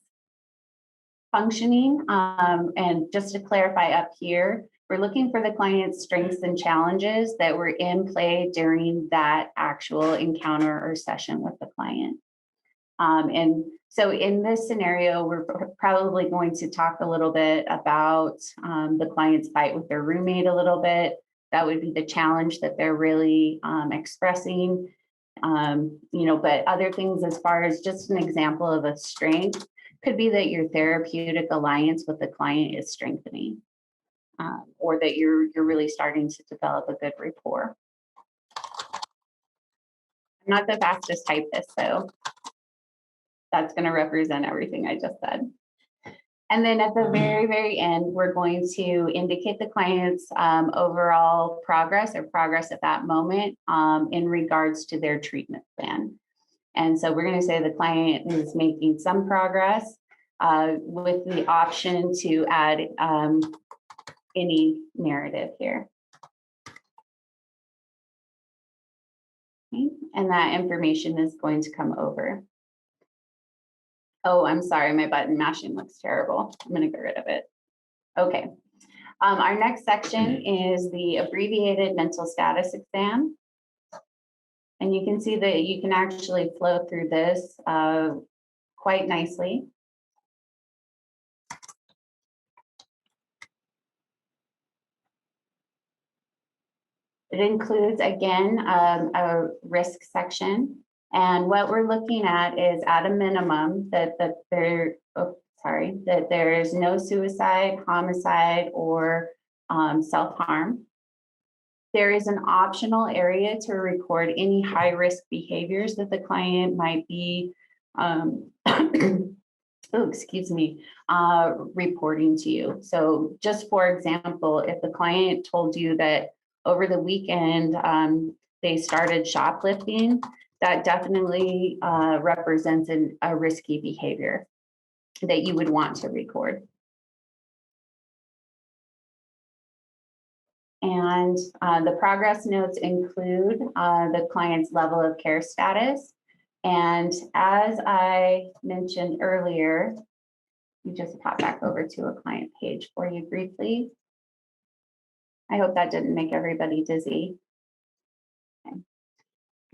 Functioning, and just to clarify up here, we're looking for the client's strengths and challenges that were in play during that actual encounter or session with the client. And so in this scenario, we're probably going to talk a little bit about the client's fight with their roommate a little bit. That would be the challenge that they're really expressing. But other things, as far as just an example of a strength, could be that your therapeutic alliance with the client is strengthening, or that you're really starting to develop a good rapport. I'm not the fastest typist, so that's going to represent everything I just said. And then at the very, very end, we're going to indicate the client's overall progress or progress at that moment in regards to their treatment plan. And so we're going to say the client is making some progress with the option to add any narrative here. Okay. And that information is going to come over. Oh, I'm sorry, my button mashing looks terrible. I'm going to get rid of it. Okay. Our next section is the abbreviated mental status exam. And you can see that you can actually flow through this quite nicely. It includes, again, a risk section. And what we're looking at is, at a minimum, that they're, that there's no suicide, homicide, or self-harm. There is an optional area to record any high-risk behaviors that the client might be reporting to you. So just for example, if the client told you that over the weekend they started shoplifting, that definitely represents a risky behavior that you would want to record. And the progress notes include the client's level of care status. And as I mentioned earlier, you just pop back over to a client page for you briefly. I hope that didn't make everybody dizzy. Okay.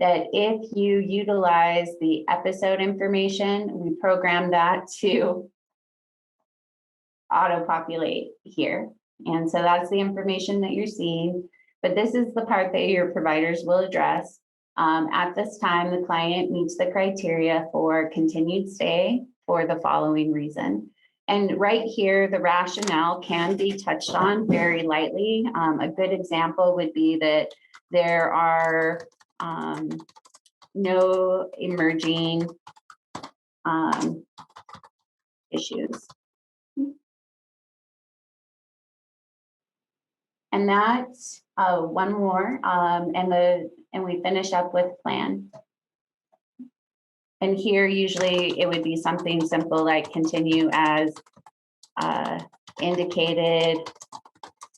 That if you utilize the episode information, we program that to auto-populate here. And so that's the information that you're seeing, but this is the part that your providers will address. At this time, the client meets the criteria for continued stay for the following reason. And right here, the rationale can be touched on very lightly. A good example would be that there are no emerging issues. And that's one more, and we finish up with plan. And here, usually it would be something simple like continue as indicated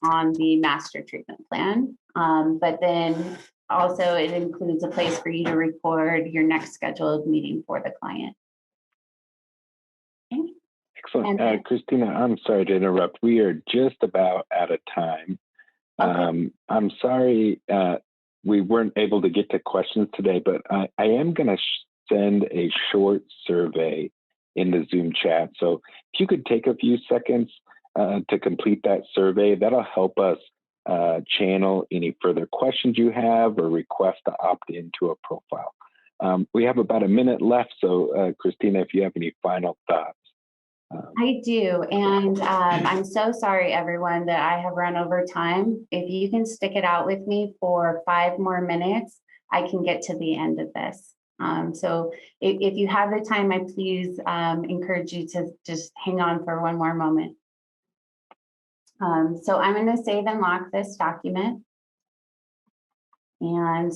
on the master treatment plan. But then also it includes a place for you to record your next scheduled meeting for the client. Okay. Excellent. Christina, I'm sorry to interrupt. We are just about out of time. Okay. I'm sorry we weren't able to get to questions today, but I am going to send a short survey in the Zoom chat. So if you could take a few seconds to complete that survey, that'll help us channel any further questions you have or request to opt into a profile. We have about a minute left. So Christina, if you have any final thoughts. I do, and I'm so sorry, everyone, that I have run over time. If you can stick it out with me for 5 more minutes, I can get to the end of this. So if you have the time, I please encourage you to just hang on for 1 more moment. So I'm going to save and lock this document. And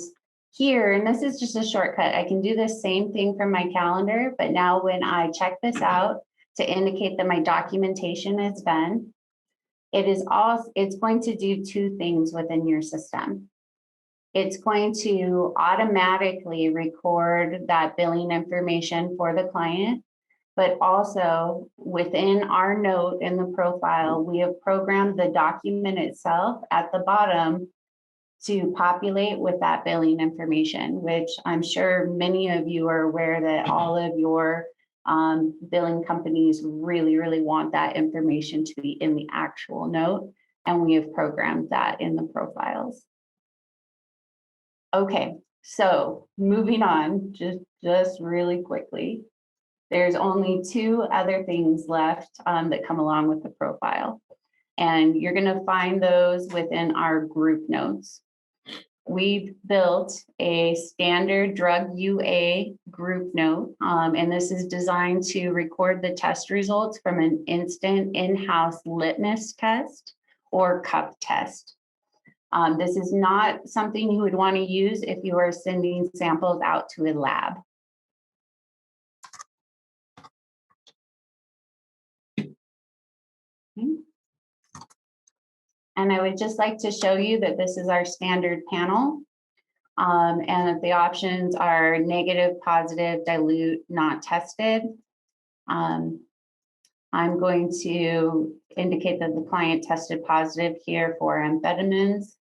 here, and this is just a shortcut, I can do the same thing from my calendar, but now when I check this out, to indicate that my documentation is done, it's going to do 2 things within your system. It's going to automatically record that billing information for the client, but also within our note in the profile, we have programmed the document itself at the bottom to populate with that billing information, which I'm sure many of you are aware that all of your billing companies really want that information to be in the actual note, and we have programmed that in the profiles. Okay, so moving on, just really quickly, there's only 2 other things left that come along with the profile, and you're going to find those within our group notes. We've built a standard drug UA group note, and this is designed to record the test results from an instant in-house litmus test or cup test. This is not something you would want to use if you are sending samples out to a lab. Okay. And I would just like to show you that this is our standard panel, and that the options are negative, positive, dilute, not tested. I'm going to indicate that the client tested positive here for amphetamines.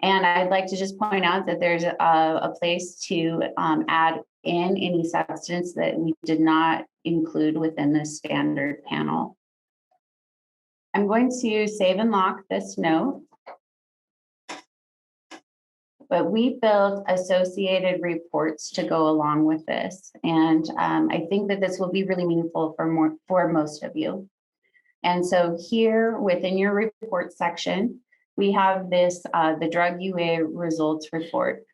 And I'd like to just point out that there's a place to add in any substance that we did not include within the standard panel. I'm going to save and lock this note. but we built associated reports to go along with this. And I think that this will be really meaningful for most of you. And so here within your report section, we have this, the drug UA results report.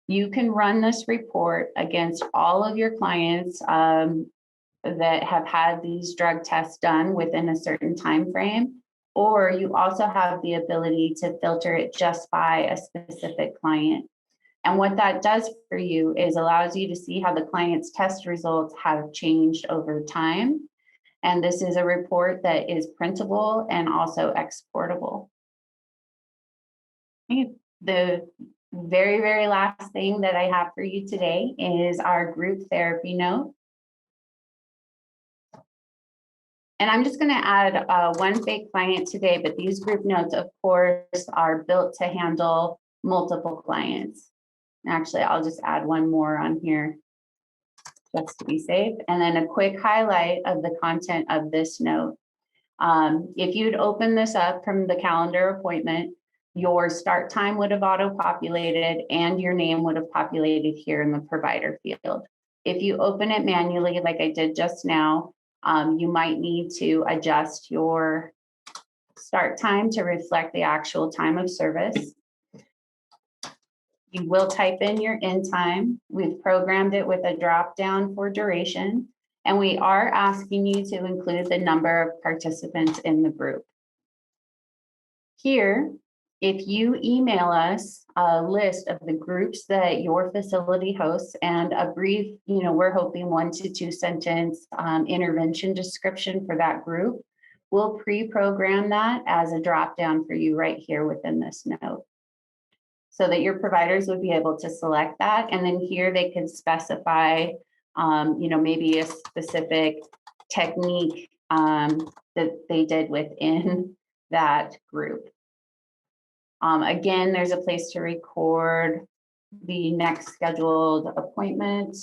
You can run this report against all of your clients that have had these drug tests done within a certain time frame, or you also have the ability to filter it just by a specific client. And what that does for you is allows you to see how the client's test results have changed over time. And this is a report that is printable and also exportable. The very, very last thing that I have for you today is our group therapy note. And I'm just going to add one fake client today, but these group notes, of course, are built to handle multiple clients. Actually, I'll just add one more on here just to be safe. And then a quick highlight of the content of this note. If you'd open this up from the calendar appointment, your start time would have auto-populated and your name would have populated here in the provider field. If you open it manually, like I did just now, you might need to adjust your start time to reflect the actual time of service. You will type in your end time. We've programmed it with a drop down for duration, and we are asking you to include the number of participants in the group. Here, if you email us a list of the groups that your facility hosts and a brief, we're hoping 1 to 2 sentence intervention description for that group, we'll pre-program that as a drop down for you right here within this note, so that your providers would be able to select that. And then here they could specify, maybe a specific technique that they did within that group. Again, there's a place to record the next scheduled appointment.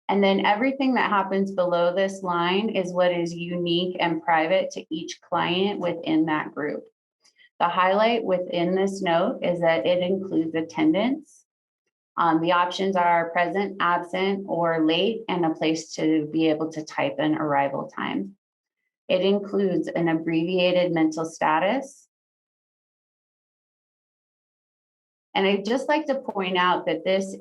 And then everything that happens below this line is what is unique and private to each client within that group. The highlight within this note is that it includes attendance. The options are present, absent, or late, and a place to be able to type in arrival time. It includes an abbreviated mental status. And I'd just like to point out that this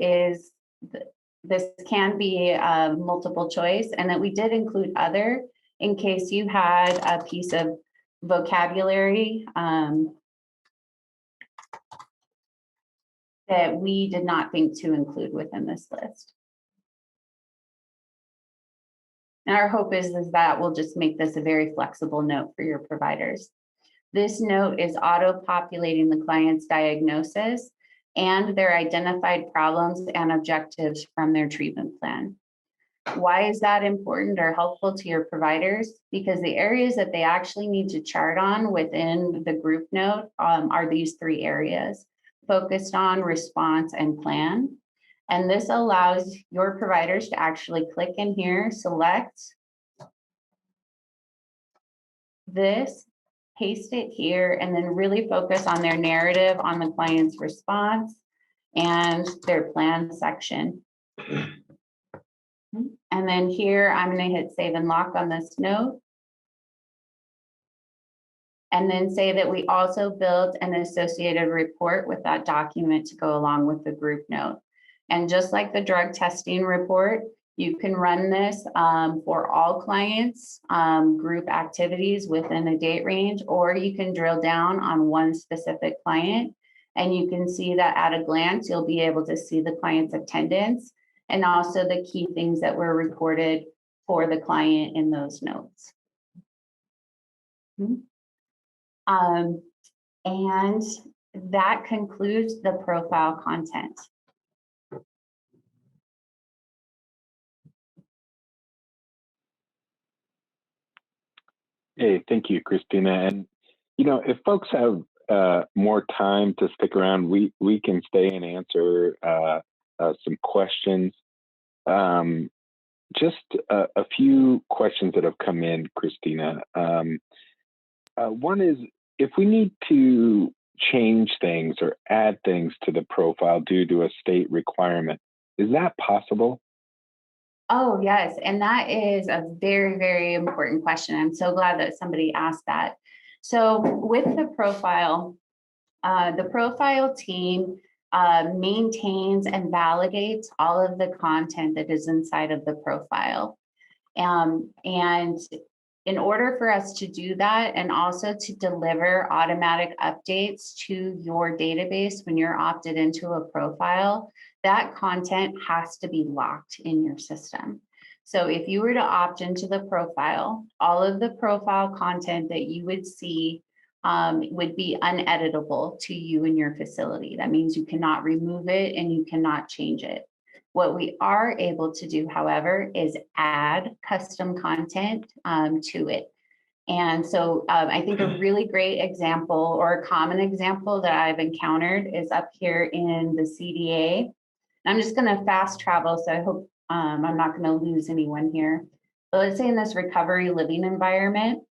can be a multiple choice, and that we did include other in case you had a piece of vocabulary that we did not think to include within this list. And our hope is that will just make this a very flexible note for your providers. This note is auto-populating the client's diagnosis and their identified problems and objectives from their treatment plan. Why is that important or helpful to your providers? Because the areas that they actually need to chart on within the group note are these 3 areas: focused on, response, and plan. And this allows your providers to actually click in here, select this, paste it here, and then really focus on their narrative on the client's response and their plan section. And then here, I'm going to hit save and lock on this note. And then say that we also built an associated report with that document to go along with the group note. And just like the drug testing report, you can run this for all clients, group activities within a date range, or you can drill down on one specific client. And you can see that at a glance, you'll be able to see the client's attendance and also the key things that were recorded for the client in those notes. And that concludes the profile content. Hey, thank you, Christina. And, if folks have more time to stick around, we can stay and answer some questions. Just a few questions that have come in, Christina. One is, if we need to change things or add things to the profile due to a state requirement. Is that possible? Oh, yes. And that is a very, very important question. I'm so glad that somebody asked that. So with the profile team maintains and validates all of the content that is inside of the profile. And in order for us to do that and also to deliver automatic updates to your database when you're opted into a profile, that content has to be locked in your system. So if you were to opt into the profile, all of the profile content that you would see would be uneditable to you and your facility. That means you cannot remove it and you cannot change it. What we are able to do, however, is add custom content to it. And so I think a really great example or a common example that I've encountered is up here in the CDA. I'm just going to fast travel, so I hope I'm not going to lose anyone here. But let's say in this recovery living environment,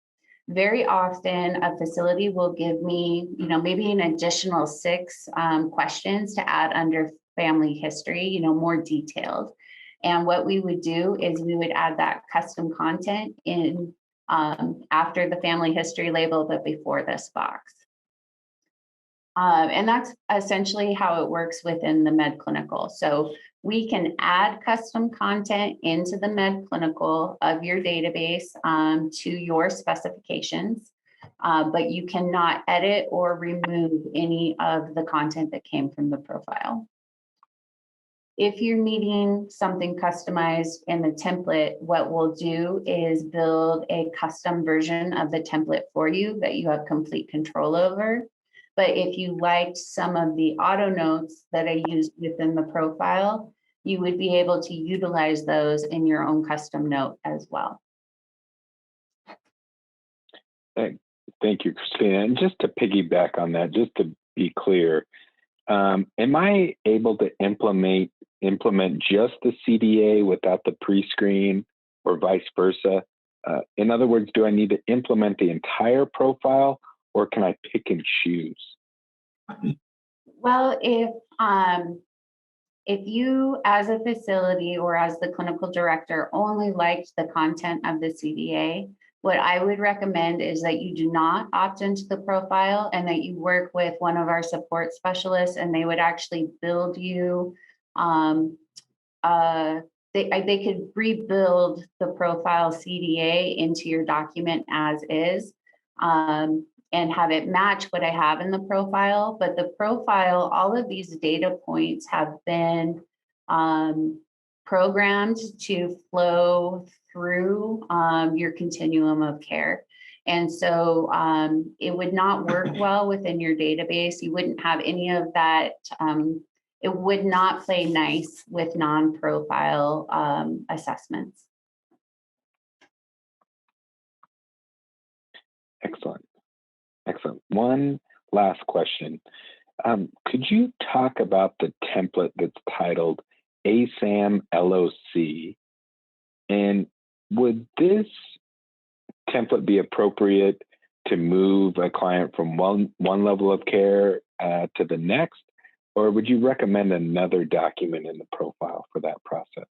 very often a facility will give me, maybe an additional 6 questions to add under family history, more detailed. And what we would do is we would add that custom content in after the family history label, but before this box. And that's essentially how it works within the Med Clinical. So we can add custom content into the Med Clinical of your database to your specifications, but you cannot edit or remove any of the content that came from the profile. If you're needing something customized in the template, what we'll do is build a custom version of the template for you that you have complete control over. But if you liked some of the auto notes that I used within the profile, you would be able to utilize those in your own custom note as well. Thank you, Christina. And just to piggyback on that, just to be clear, am I able to implement just the CDA without the pre-screen or vice versa? In other words, do I need to implement the entire profile, or can I pick and choose? Well, if you as a facility or as the clinical director only liked the content of the CDA, what I would recommend is that you do not opt into the profile and that you work with one of our support specialists, and they would actually build you they could rebuild the profile CDA into your document as is and have it match what I have in the profile. But the profile, all of these data points have been programmed to flow through your continuum of care. And so it would not work well within your database. You wouldn't have any of that. It would not play nice with non-profile assessments. Excellent. Excellent. One last question. Could you talk about the template that's titled ASAM LOC? And would this template be appropriate to move a client from one level of care to the next? Or would you recommend another document in the profile for that process?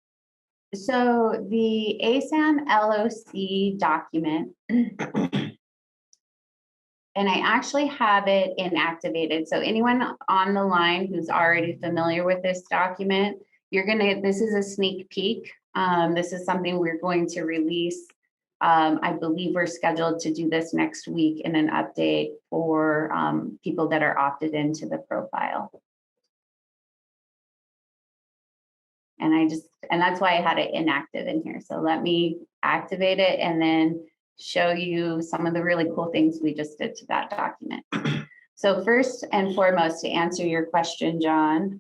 So the ASAM LOC document, and I actually have it inactivated. So anyone on the line who's already familiar with this document, this is a sneak peek. This is something we're going to release. I believe we're scheduled to do this next week in an update for people that are opted into the profile. And that's why I had it inactive in here. So let me activate it and then show you some of the really cool things we just did to that document. So first and foremost, to answer your question, John,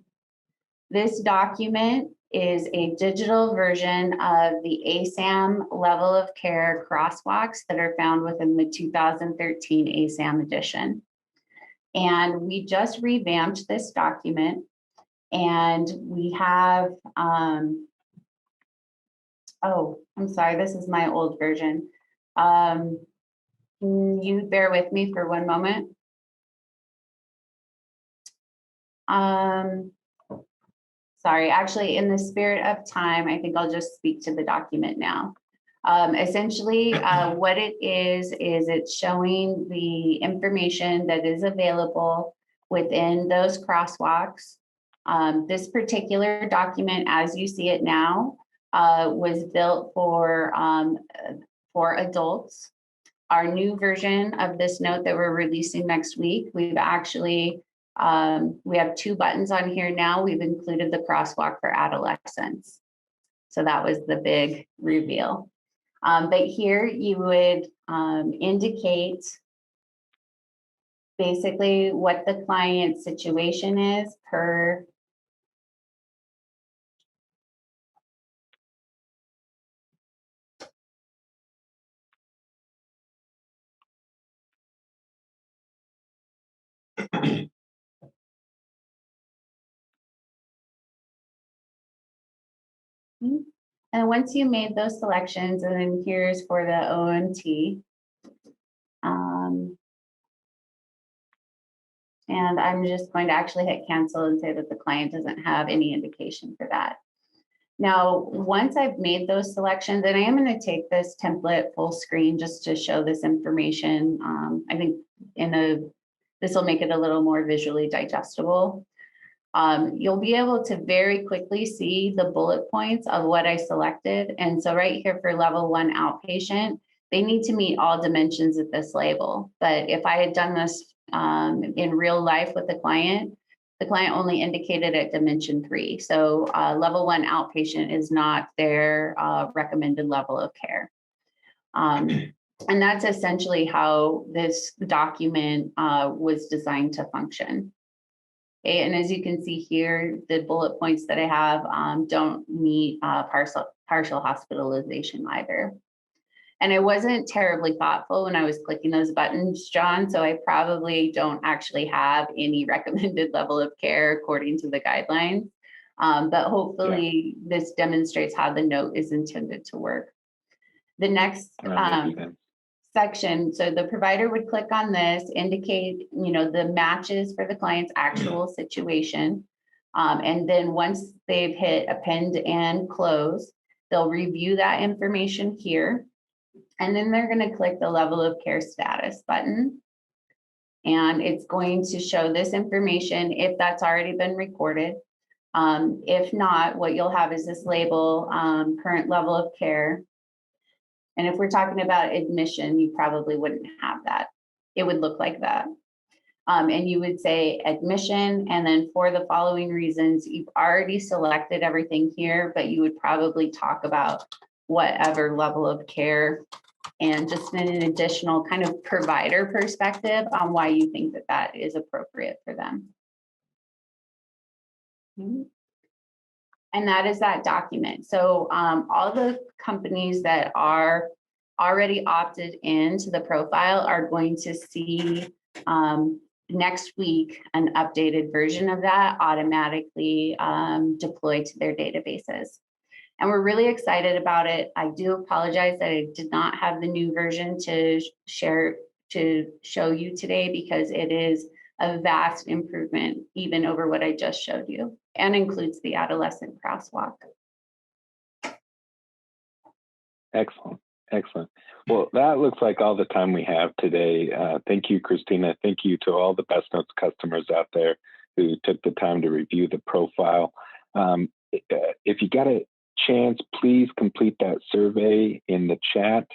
this document is a digital version of the ASAM level of care crosswalks that are found within the 2013 ASAM edition. And we just revamped this document, and we have, oh, I'm sorry, this is my old version. Can you bear with me for one moment? Sorry, actually, in the spirit of time, I think I'll just speak to the document now. Essentially, what it is it's showing the information that is available within those crosswalks. This particular document, as you see it now, was built for adults. Our new version of this note that we're releasing next week, we've actually, we have 2 buttons on here now. We've included the crosswalk for adolescents. So that was the big reveal. But here you would indicate basically what the client's situation is per and once you made those selections, and then here's for the OMT. And I'm just going to actually hit cancel and say that the client doesn't have any indication for that. Now, once I've made those selections, and I am going to take this template full screen just to show this information. I think this will make it a little more visually digestible. You'll be able to very quickly see the bullet points of what I selected. And so right here for level 1 outpatient, they need to meet all dimensions of this label. But if I had done this in real life with the client only indicated at dimension 3. So level 1 outpatient is not their recommended level of care. And that's essentially how this document was designed to function. Okay, and as you can see here, the bullet points that I have don't meet partial hospitalization either. And I wasn't terribly thoughtful when I was clicking those buttons, John, so I probably don't actually have any recommended level of care according to the guidelines. But hopefully this demonstrates how the note is intended to work. The next section, so the provider would click on this, indicate, the matches for the client's actual situation. And then once they've hit append and close, they'll review that information here. And then they're going to click the level of care status button. And it's going to show this information if that's already been recorded. If not, what you'll have is this label, current level of care. And if we're talking about admission, you probably wouldn't have that. It would look like that. And you would say admission, and then for the following reasons, you've already selected everything here, but you would probably talk about whatever level of care and just an additional kind of provider perspective on why you think that that is appropriate for them. And that is that document. So all the companies that are already opted into the profile are going to see next week an updated version of that automatically deployed to their databases. And we're really excited about it. I do apologize that I did not have the new version to show you today, because it is a vast improvement even over what I just showed you, and includes the adolescent crosswalk. Excellent. Excellent. Well, that looks like all the time we have today. Thank you, Christina. Thank you to all the BestNotes customers out there who took the time to review the profile. If you got a chance, please complete that survey in the chat.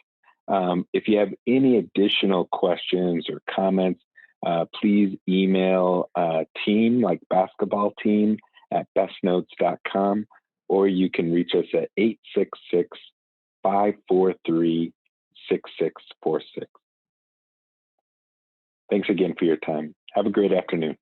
If you have any additional questions or comments, please email team, like basketball team, at bestnotes.com, or you can reach us at 866-543-6646. Thanks again for your time. Have a great afternoon.